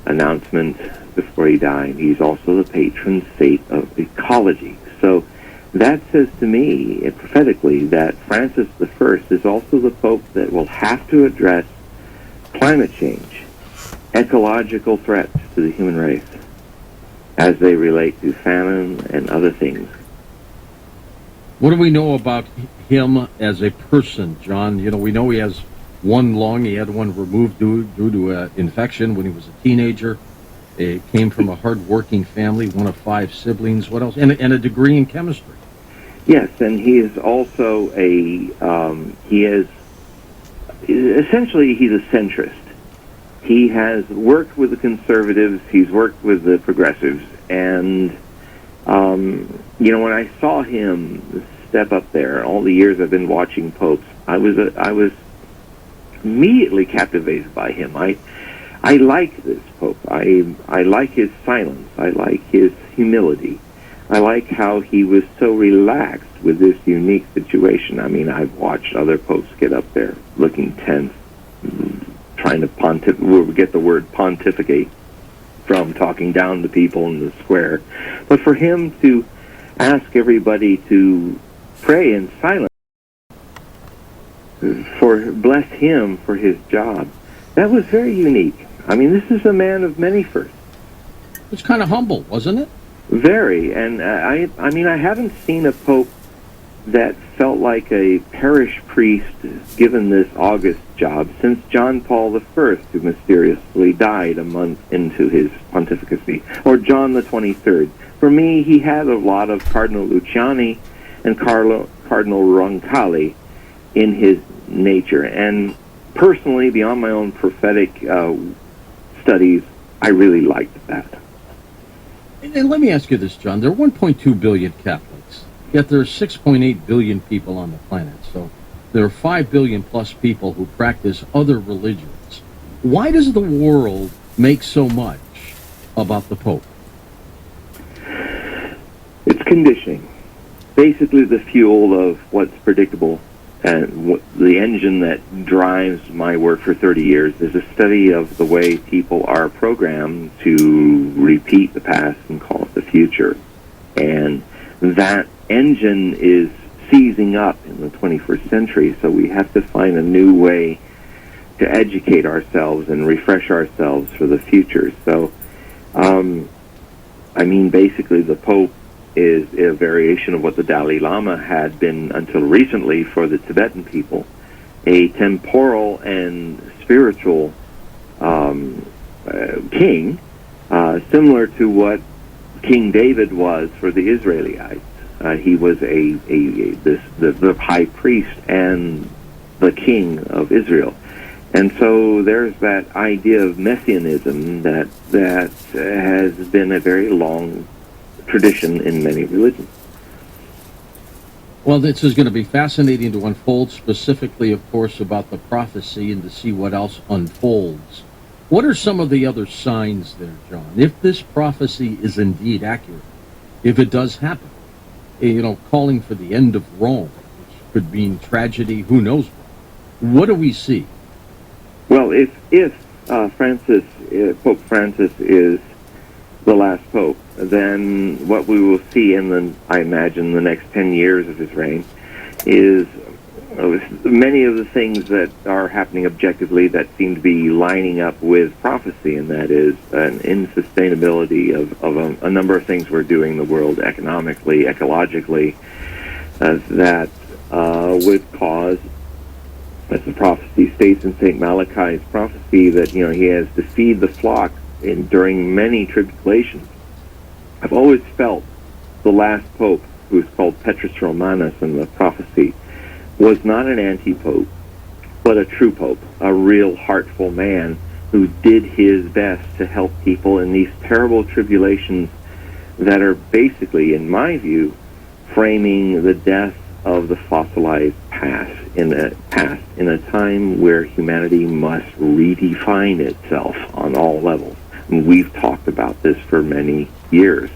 Speaker 8: announcement before he died, he's also the patron saint of ecology. So that says to me, prophetically, that Francis I is also the Pope that will have to address climate change, ecological threats to the human race, as they relate to famine and other things.
Speaker 6: What do we know about him as a person, John? We know he has one lung. He had one removed due to an infection when he was a teenager. He came from a hard-working family, one of 5 siblings. What else? And a degree in chemistry.
Speaker 8: Yes, and he is also essentially he's a centrist. He has worked with the conservatives. He's worked with the progressives. And, when I saw him step up there, all the years I've been watching popes, I was immediately captivated by him. I like this Pope. I like his silence. I like his humility. I like how he was so relaxed with this unique situation. I mean, I've watched other popes get up there looking tense, trying to get the word pontificate from talking down to people in the square. But for him to ask everybody to pray in silence, bless him for his job, that was very unique. I mean, this is a man of many firsts.
Speaker 6: It's kind of humble, wasn't it?
Speaker 8: Very. And I haven't seen a pope that felt like a parish priest given this august job since John Paul I, who mysteriously died a month into his pontificacy, or John the 23rd. For me, he had a lot of Cardinal Luciani and Cardinal Roncalli in his nature. And personally, beyond my own prophetic studies, I really liked that.
Speaker 6: And let me ask you this, John. There are 1.2 billion Catholics, yet there are 6.8 billion people on the planet. So there are 5 billion plus people who practice other religions. Why does the world make so much about the Pope?
Speaker 8: It's conditioning. Basically the fuel of what's predictable. And the engine that drives my work for 30 years is a study of the way people are programmed to repeat the past and call it the future. And that engine is seizing up in the 21st century, so we have to find a new way to educate ourselves and refresh ourselves for the future. So, basically the Pope is a variation of what the Dalai Lama had been until recently for the Tibetan people, a temporal and spiritual king, similar to what King David was for the Israelites. He was the high priest and the king of Israel. And so there's that idea of messianism that has been a very long tradition in many religions.
Speaker 6: Well, this is going to be fascinating to unfold, specifically, of course, about the prophecy and to see what else unfolds. What are some of the other signs there, John? If this prophecy is indeed accurate, if it does happen, calling for the end of Rome, which could mean tragedy, who knows what do we see?
Speaker 8: Well, if Pope Francis is the last pope, then what we will see I imagine, the next 10 years of his reign is many of the things that are happening objectively that seem to be lining up with prophecy, and that is an insustainability of a number of things we're doing in the world economically, ecologically, that would cause, as the prophecy states in St. Malachi's prophecy, that he has to feed the flock during many tribulations. I've always felt the last pope, who is called Petrus Romanus in the prophecy, was not an anti-pope, but a true pope, a real heartful man who did his best to help people in these terrible tribulations that are basically, in my view, framing the death of the fossilized past in a time where humanity must redefine itself on all levels. And we've talked about this for many years,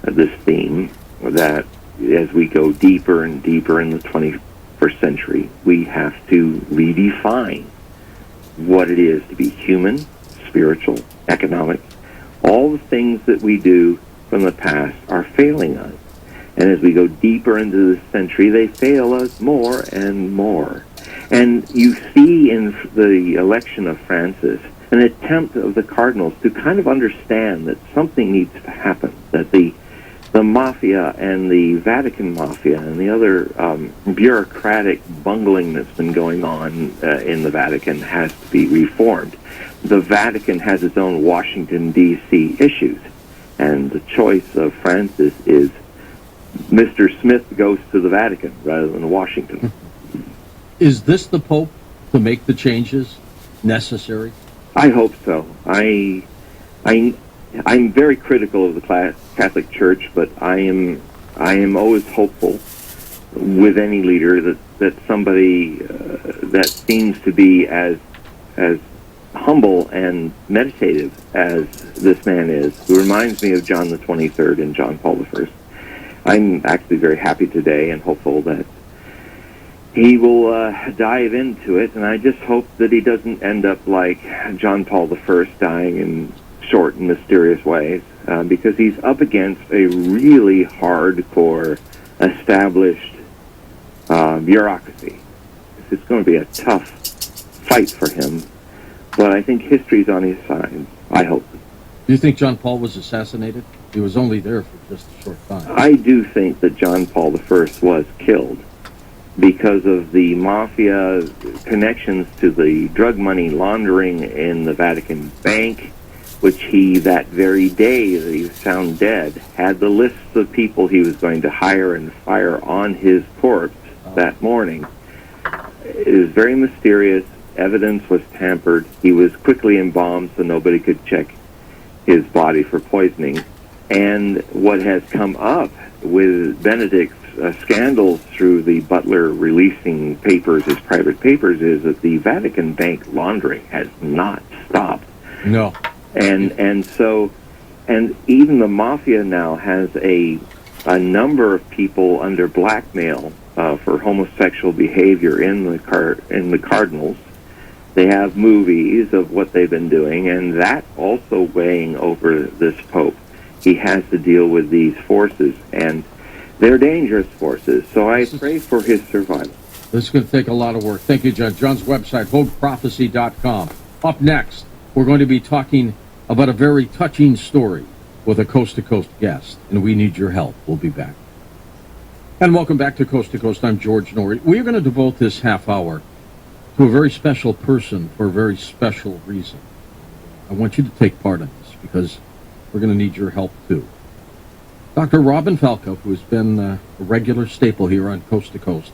Speaker 8: this theme that as we go deeper and deeper in the 21st century, we have to redefine what it is to be human, spiritual, economic. All the things that we do from the past are failing us. And as we go deeper into this century, they fail us more and more. And you see in the election of Francis an attempt of the cardinals to kind of understand that something needs to happen, that the mafia and the Vatican mafia and the other bureaucratic bungling that's been going on in the Vatican has to be reformed. The Vatican has its own Washington, D.C. issues, and the choice of Francis is Mr. Smith goes to the Vatican rather than Washington.
Speaker 6: Is this the Pope to make the changes necessary?
Speaker 8: I hope so. I'm very critical of the Catholic Church, but I am always hopeful with any leader that somebody that seems to be as humble and meditative as this man is, who reminds me of John the 23rd and John Paul I. I'm actually very happy today and hopeful that he will dive into it, and I just hope that he doesn't end up like John Paul I, dying in short and mysterious ways, because he's up against a really hardcore, established bureaucracy. It's going to be a tough fight for him, but I think history's on his side. I hope.
Speaker 6: Do you think John Paul was assassinated? He was only there for just a short time.
Speaker 8: I do think that John Paul I was killed because of the mafia connections to the drug money laundering in the Vatican Bank, which he, that very day that he was found dead, had the lists of people he was going to hire and fire on his corpse that morning. It is very mysterious. Evidence was tampered. He was quickly embalmed so nobody could check his body for poisoning. And what has come up with Benedict's scandals through the butler releasing papers, his private papers, is that the Vatican Bank laundering has not stopped.
Speaker 6: No.
Speaker 8: And so even the mafia now has a number of people under blackmail for homosexual behavior in the cardinals. They have movies of what they've been doing, and that also weighing over this pope. He has to deal with these forces, and they're dangerous forces, so I pray for his survival.
Speaker 6: This is going to take a lot of work. Thank you, John. John's website, HopeProphecy.com. Up next, we're going to be talking about a very touching story with a coast-to-coast guest, and we need your help. We'll be back. And welcome back to Coast to Coast. I'm George Norrie. We're going to devote this half hour to a very special person for a very special reason. I want you to take part in this because we're going to need your help too. Dr. Robin Falco, who has been a regular staple here on Coast to Coast,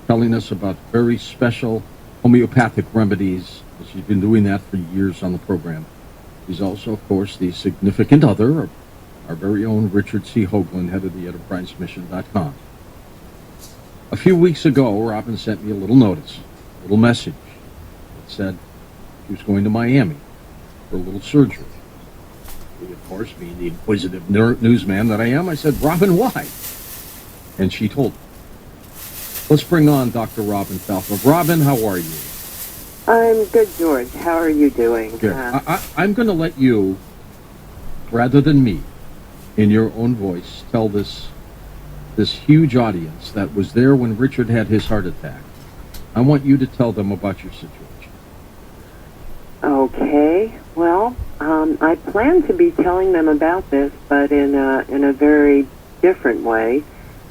Speaker 6: telling us about very special homeopathic remedies She's been doing that for years on the program. She's also, of course, the significant other of our very own Richard C. Hoagland, head of the EnterpriseMission.com. A few weeks ago, Robin sent me a little notice, a little message. It said she was going to Miami for a little surgery. Me, of course, being the inquisitive newsman that I am, I said, Robin, why? And she told me. Let's bring on Dr. Robin Falco. Robin, how are you?
Speaker 9: I'm good, George. How are you doing?
Speaker 6: Good. I'm going to let you, rather than me, in your own voice, tell this huge audience that was there when Richard had his heart attack. I want you to tell them about your situation.
Speaker 9: Okay. Well, I plan to be telling them about this, but in a very different way.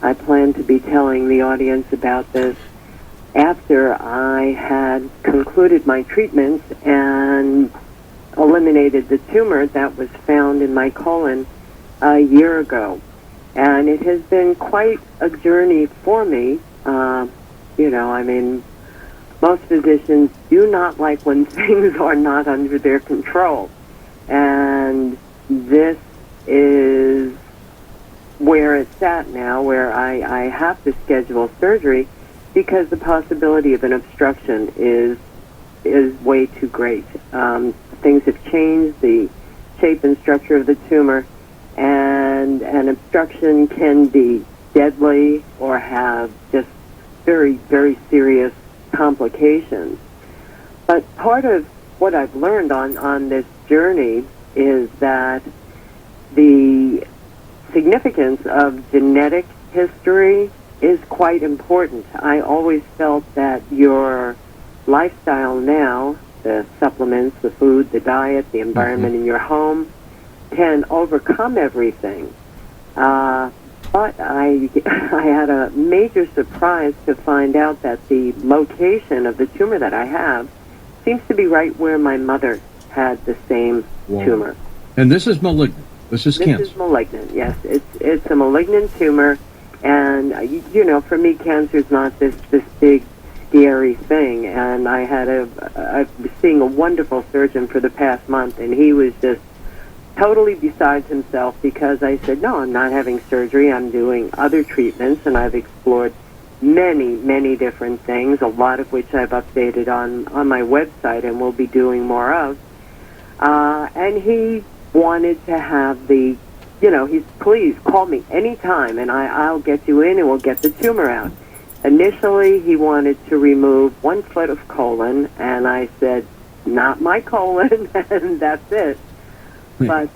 Speaker 9: I plan to be telling the audience about this after I had concluded my treatments and eliminated the tumor that was found in my colon a year ago. And it has been quite a journey for me. Most physicians do not like when things are not under their control. And this is where it's at now, where I have to schedule surgery because the possibility of an obstruction is way too great. Things have changed, the shape and structure of the tumor, and an obstruction can be deadly or have just very, very serious complications. But part of what I've learned on this journey is that the significance of genetic history is quite important. I always felt that your lifestyle now, the supplements, the food, the diet, the environment in your home, can overcome everything. But I had a major surprise to find out that the location of the tumor that I have seems to be right where my mother had the same tumor.
Speaker 6: And this is malignant. This is cancer.
Speaker 9: This is malignant, yes. It's a malignant tumor, and, for me, cancer is not this big, scary thing. And I was seeing a wonderful surgeon for the past month, and he was just totally besides himself because I said, no, I'm not having surgery. I'm doing other treatments, and I've explored many, many different things, a lot of which I've updated on my website and will be doing more of. And he wanted to have he's, please call me anytime and I'll get you in and we'll get the tumor out. Initially, he wanted to remove 1 foot of colon, and I said, not my colon, and that's it. But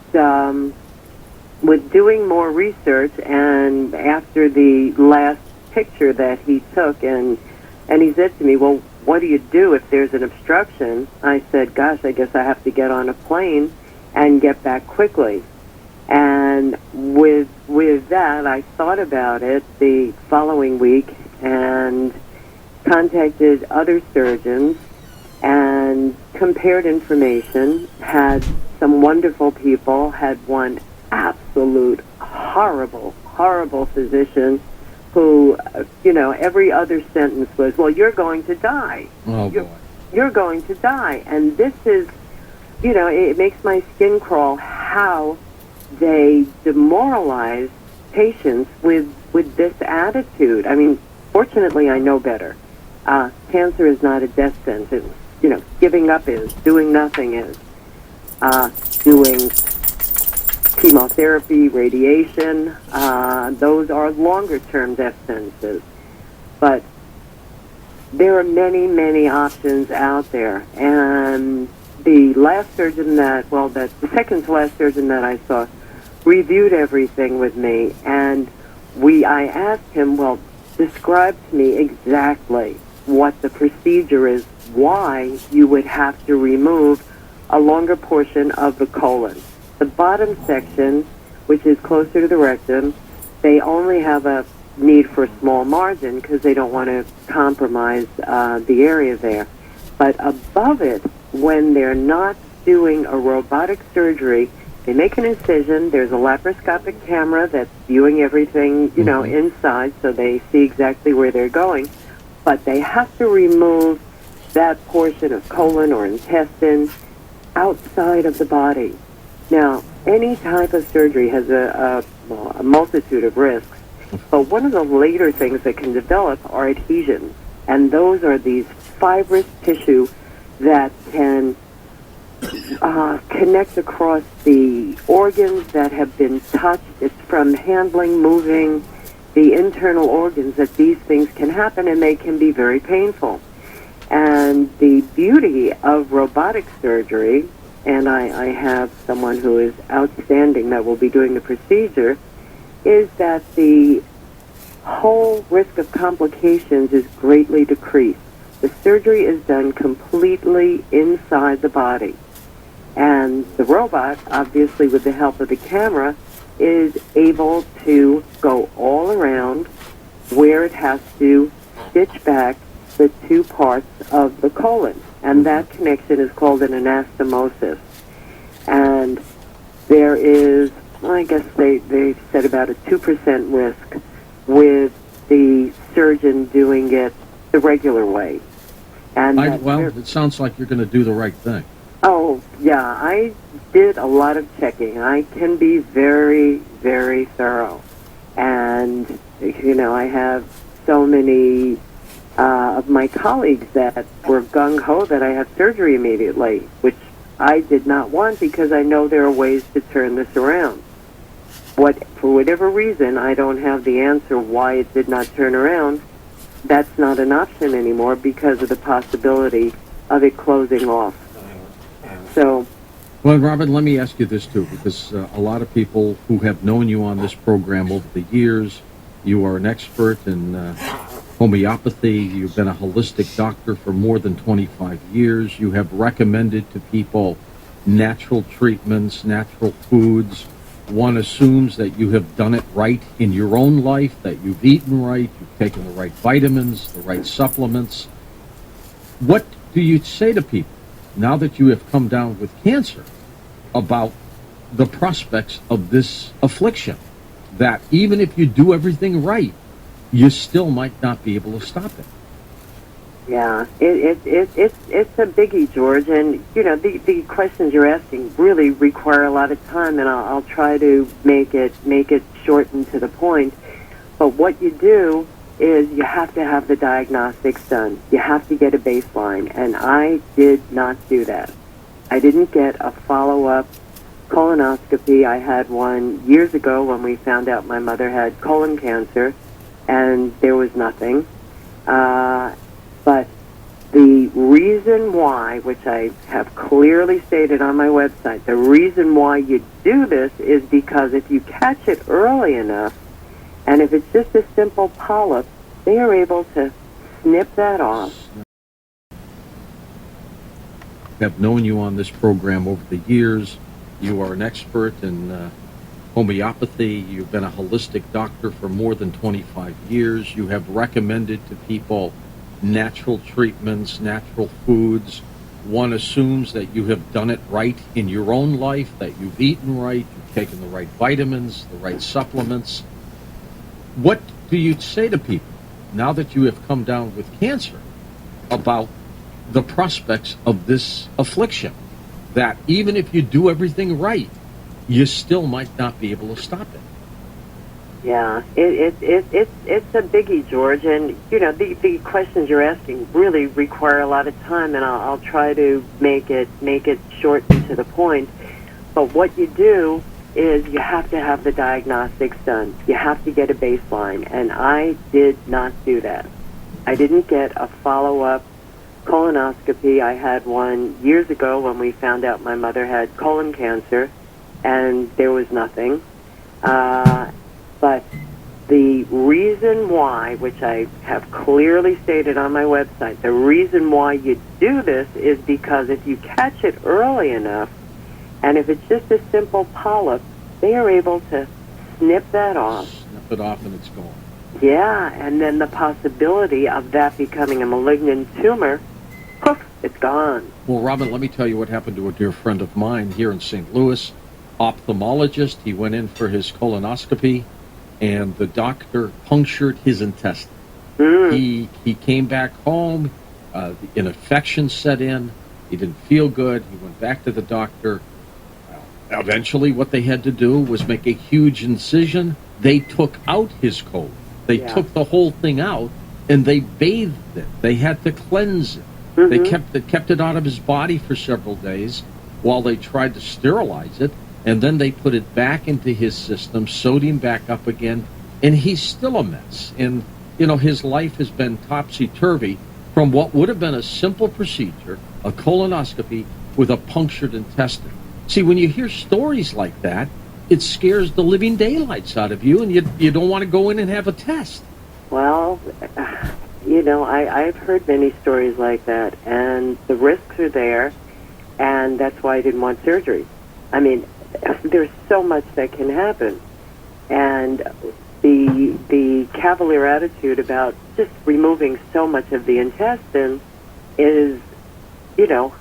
Speaker 9: with doing more research, and after the last picture that he took, and he said to me, well, what do you do if there's an obstruction? I said, gosh, I guess I have to get on a plane and get back quickly. And with that, I thought about it the following week and contacted other surgeons and compared information, had some wonderful people, had one absolute horrible physician who, every other sentence was, well, you're going to die.
Speaker 6: Oh, boy.
Speaker 9: You're going to die. And this is, it makes my skin crawl how they demoralize patients with this attitude. I mean, fortunately, I know better. Cancer is not a death sentence. Giving up is. Doing nothing is. Doing chemotherapy, radiation, those are longer-term death sentences. But there are many, many options out there. And the last surgeon the second to last surgeon that I saw reviewed everything with me, and I asked him, well, describe to me exactly what the procedure is, why you would have to remove a longer portion of the colon. The bottom section, which is closer to the rectum, they only have a need for a small margin because they don't want to compromise the area there. But above it, when they're not doing a robotic surgery, they make an incision. There's a laparoscopic camera that's viewing everything, inside, so they see exactly where they're going. But they have to remove that portion of colon or intestine outside of the body. Now, any type of surgery has a multitude of risks, but one of the later things that can develop are adhesions, and those are these fibrous tissue that can connect across the organs that have been touched. It's from handling, moving, the internal organs that these things can happen, and they can be very painful. And the beauty of robotic surgery, and I have someone who is outstanding that will be doing the procedure, is that the whole risk of complications is greatly decreased. The surgery is done completely inside the body. And the robot, obviously with the help of the camera, is able to go all around where it has to stitch back the two parts of the colon. And that connection is called an anastomosis. And there is, I guess they said about a 2% risk with the surgeon doing it the regular way. And
Speaker 6: it sounds like you're going to do the right thing.
Speaker 9: Oh, yeah, I did a lot of checking. I can be very, very thorough. And, you know, I have so many of my colleagues that were gung-ho that I have surgery immediately, which I did not want because I know there are ways to turn this around. For whatever reason, I don't have the answer why it did not turn around. That's not an option anymore because of the possibility of it closing off. So,
Speaker 6: well, Robin, let me ask you this too, because a lot of people who have known you on this program over the years, you are an expert in homeopathy. You've been a holistic doctor for more than 25 years. You have recommended to people natural treatments, natural foods. One assumes that you have done it right in your own life, that you've eaten right, you've taken the right vitamins, the right supplements. What do you say to people now that you have come down with cancer about the prospects of this affliction, that even if you do everything right, you still might not be able to stop it?
Speaker 9: Yeah, it's a biggie, George, and you know the questions you're asking really require a lot of time, and I'll try to make it short and to the point. But what you do is you have to have the diagnostics done. You have to get a baseline, and I did not do that. I didn't get a follow-up colonoscopy. I had one years ago when we found out my mother had colon cancer, and there was nothing. But the reason why, which I have clearly stated on my website, the reason why you do this is because if you catch it early enough, and if it's just a simple polyp, they are able to snip that off.
Speaker 6: I have known you on this program over the years. You are an expert in homeopathy. You've been a holistic doctor for more than 25 years. You have recommended to people natural treatments, natural foods. One assumes that you have done it right in your own life, that you've eaten right, you've taken the right vitamins, the right supplements. What do you say to people now that you have come down with cancer about the prospects of this affliction, that even if you do everything right, you still might not be able to stop it?
Speaker 9: Yeah, it's a biggie, George, and you know the questions you're asking really require a lot of time, and I'll try to make it short and to the point. But what you do is you have to have the diagnostics done. You have to get a baseline, and I did not do that. I didn't get a follow-up colonoscopy. I had one years ago when we found out my mother had colon cancer, and there was nothing. But the reason why, which I have clearly stated on my website, the reason why you do this is because if you catch it early enough, and if it's just a simple polyp, they are able to snip that off.
Speaker 6: Snip it off and it's gone.
Speaker 9: Yeah, and then the possibility of that becoming a malignant tumor, poof, it's gone.
Speaker 6: Well, Robin, let me tell you what happened to a dear friend of mine here in St. Louis, ophthalmologist. He went in for his colonoscopy, and the doctor punctured his intestine. He came back home. An infection set in. He didn't feel good. He went back to the doctor. Eventually, what they had to do was make a huge incision. They took out his colon. They took the whole thing out, and they bathed it. They had to cleanse it. They kept it out of his body for several days while they tried to sterilize it, and then they put it back into his system, sewed him back up again, and he's still a mess. And, you know, his life has been topsy-turvy from what would have been a simple procedure, a colonoscopy with a punctured intestine. See, when you hear stories like that, it scares the living daylights out of you, and you don't want to go in and have a test.
Speaker 9: Well, you know, I've heard many stories like that, and the risks are there, and that's why I didn't want surgery. I mean, there's so much that can happen, and the cavalier attitude about just removing so much of the intestine is, you know,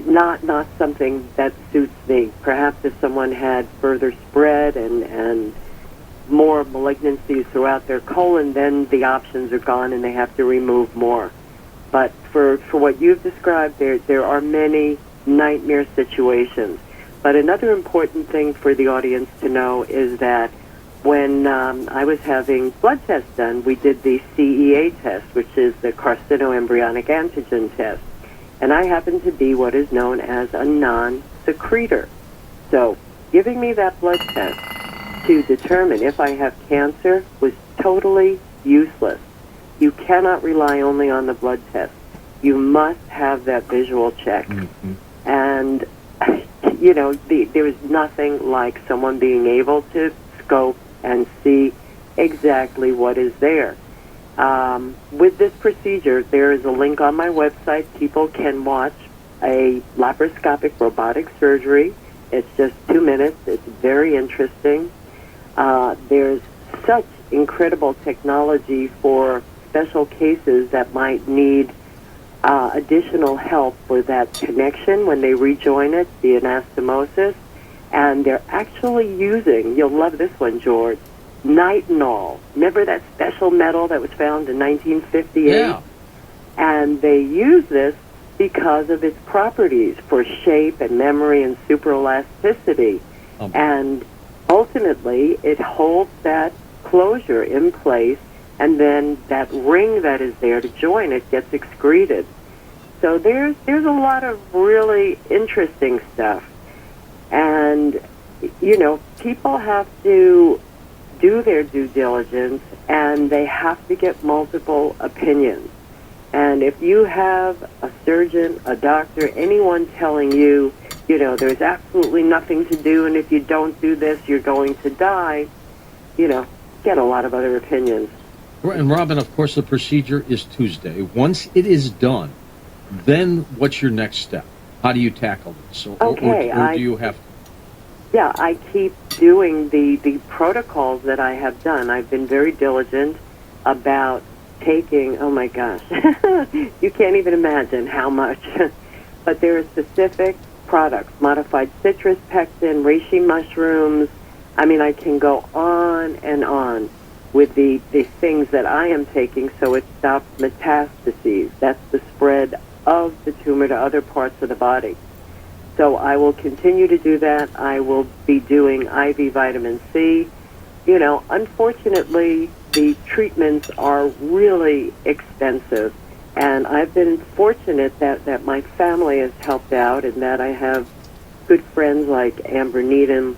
Speaker 9: not something that suits me. Perhaps if someone had further spread and more malignancies throughout their colon, then the options are gone and they have to remove more. But for what you've described, there are many nightmare situations. But another important thing for the audience to know is that when I was having blood tests done, we did the CEA test, which is the carcinoembryonic antigen test. And I happen to be what is known as a non-secretor. So giving me that blood test to determine if I have cancer was totally useless. You cannot rely only on the blood test. You must have that visual check. And, you know, there is nothing like someone being able to scope and see exactly what is there. With this procedure, there is a link on my website. People can watch a laparoscopic robotic surgery. It's just 2 minutes. It's very interesting. There's such incredible technology for special cases that might need additional help for that connection when they rejoin it, the anastomosis. And they're actually using, you'll love this one, George, nitinol. Remember that special metal that was found in 1958?
Speaker 6: Yeah.
Speaker 9: And they use this because of its properties for shape and memory and superelasticity. And ultimately, it holds that closure in place, and then that ring that is there to join it gets excreted. So there's a lot of really interesting stuff. And, you know, people have to do their due diligence, and they have to get multiple opinions. And if you have a surgeon, a doctor, anyone telling you, you know, there's absolutely nothing to do, and if you don't do this, you're going to die, you know, get a lot of other opinions.
Speaker 6: And Robin, of course, the procedure is Tuesday. Once it is done, then what's your next step? How do you tackle this? Or do you have to?
Speaker 9: Yeah, I keep doing the protocols that I have done. I've been very diligent about taking, oh my gosh, you can't even imagine how much. But there are specific products, modified citrus pectin, reishi mushrooms. I mean, I can go on and on with the things that I am taking so it stops metastases. That's the spread of the tumor to other parts of the body. So I will continue to do that. I will be doing IV vitamin C. You know, unfortunately, the treatments are really expensive. And I've been fortunate that my family has helped out and that I have good friends like Amber Needham,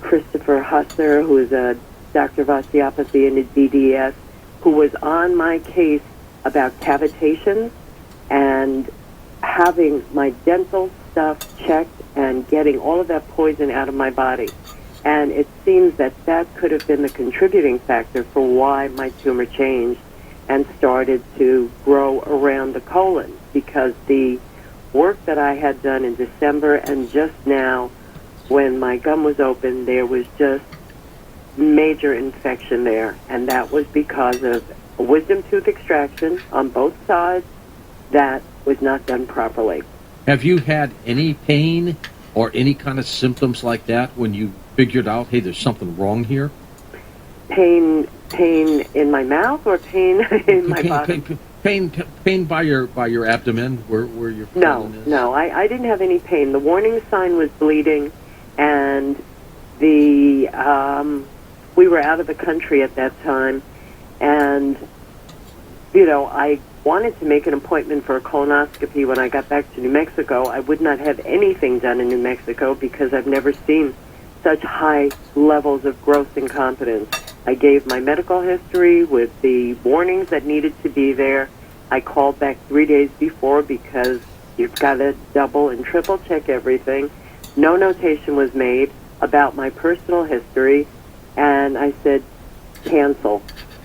Speaker 9: Christopher Hussner, who is a doctor of osteopathy and a DDS, who was on my case about cavitations and having my dental stuff checked and getting all of that poison out of my body. And it seems that could have been the contributing factor for why my tumor changed and started to grow around the colon, because the work that I had done in December and just now, when my gum was open, there was just major infection there, and that was because of a wisdom tooth extraction on both sides that was not done properly.
Speaker 6: Have you had any pain or any kind of symptoms like that when you figured out, hey, there's something wrong here?
Speaker 9: Pain in my mouth or pain in my body?
Speaker 6: Pain by your abdomen, where your colon is?
Speaker 9: No, I didn't have any pain. The warning sign was bleeding, and we were out of the country at that time, and I wanted to make an appointment for a colonoscopy when I got back to New Mexico. I would not have anything done in New Mexico because I've never seen such high levels of gross incompetence. I gave my medical history with the warnings that needed to be there. I called back 3 days before because you've got to double and triple check everything. No notation was made about my personal history, and I said, cancel.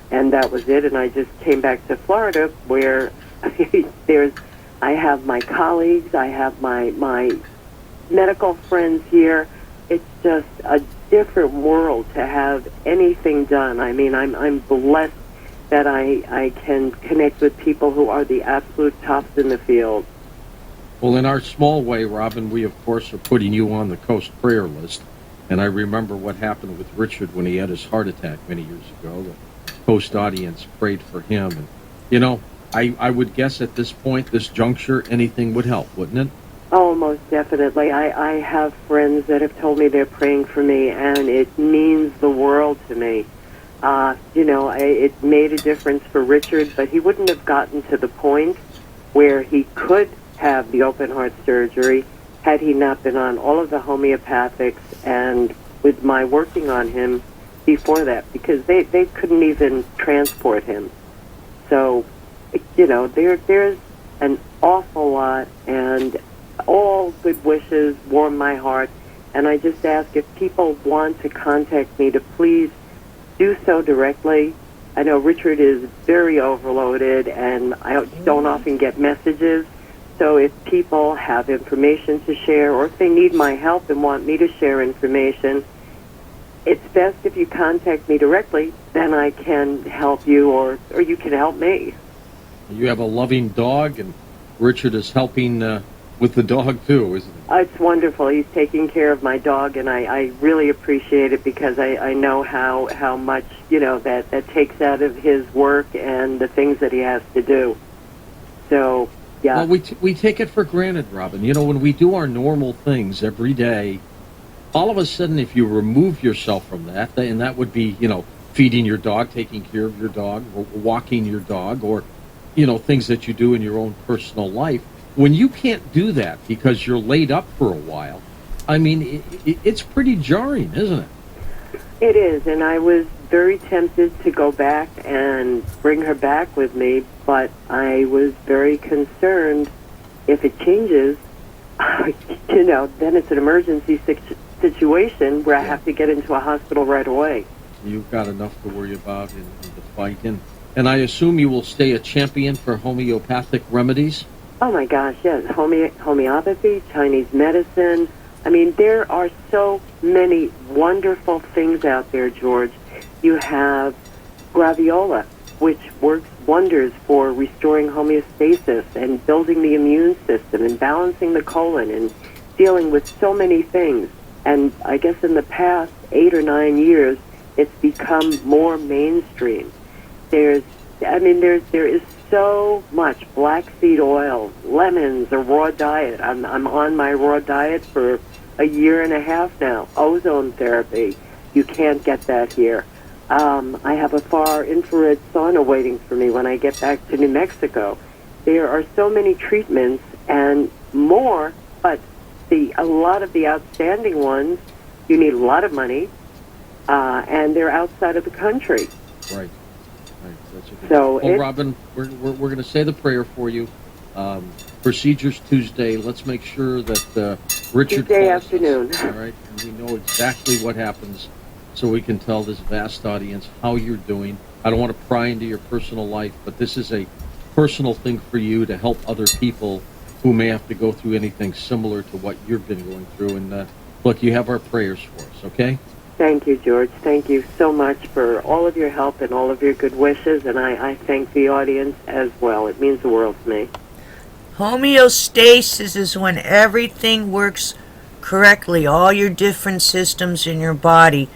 Speaker 9: And that was it, and I just came back to Florida where I have my colleagues, I have my medical friends here. It's just a different world to have anything done. I mean, I'm blessed that I can connect with people who are the absolute tops in the field.
Speaker 6: Well, in our small way, Robin, we, of course, are putting you on the Coast prayer list. And I remember what happened with Richard when he had his heart attack many years ago. The Coast audience prayed for him. And, I would guess at this point, this juncture, anything would help, wouldn't it?
Speaker 9: Oh, most definitely. I have friends that have told me they're praying for me, and it means the world to me. It made a difference for Richard, but he wouldn't have gotten to the point where he could have the open heart surgery had he not been on all of the homeopathics and with my working on him before that, because they couldn't even transport him. So, there's an awful lot, and all good wishes warm my heart, and I just ask if people want to contact me to please do so directly. I know Richard is very overloaded, and I don't often get messages, so if people have information to share, or if they need my help and want me to share information, it's best if you contact me directly, then I can help you, or you can help me.
Speaker 6: You have a loving dog, and Richard is helping with the dog too, isn't it?
Speaker 9: It's wonderful. He's taking care of my dog, and I really appreciate it because I know how much, that takes out of his work and the things that he has to do. So, yeah.
Speaker 6: Well, we take it for granted, Robin. When we do our normal things every day, all of a sudden, if you remove yourself from that, and that would be, feeding your dog, taking care of your dog, or walking your dog, or, things that you do in your own personal life, when you can't do that because you're laid up for a while, I mean, it's pretty jarring, isn't it?
Speaker 9: It is, and I was very tempted to go back and bring her back with me, but I was very concerned if it changes, then it's an emergency situation where I have to get into a hospital right away.
Speaker 6: You've got enough to worry about in the fight. And I assume you will stay a champion for homeopathic remedies?
Speaker 9: Oh my gosh, yes. Homeopathy, Chinese medicine. I mean, there are so many wonderful things out there, George. You have graviola, which works wonders for restoring homeostasis and building the immune system and balancing the colon and dealing with so many things. And I guess in the past 8 or 9 years, it's become more mainstream. There is so much black seed oil, lemons, a raw diet. I'm on my raw diet for a year and a half now. Ozone therapy. You can't get that here. I have a far infrared sauna waiting for me when I get back to New Mexico. There are so many treatments and more, but a lot of the outstanding ones, you need a lot of money, and they're outside of the country.
Speaker 6: Right. That's a good Robin, we're going to say the prayer for you. Procedures Tuesday. Let's make sure that Richard
Speaker 9: Tuesday
Speaker 6: calls
Speaker 9: afternoon.
Speaker 6: Us, all right, and we know exactly what happens, so we can tell this vast audience how you're doing. I don't want to pry into your personal life, but this is a personal thing for you to help other people who may have to go through anything similar to what you've been going through. And look, you have our prayers for us, okay?
Speaker 9: Thank you, George. Thank you so much for all of your help and all of your good wishes, and I thank the audience as well. It means the world to me.
Speaker 1: Homeostasis is when everything works correctly. All your different systems in your body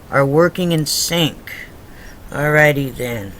Speaker 1: are working in sync. Alrighty then.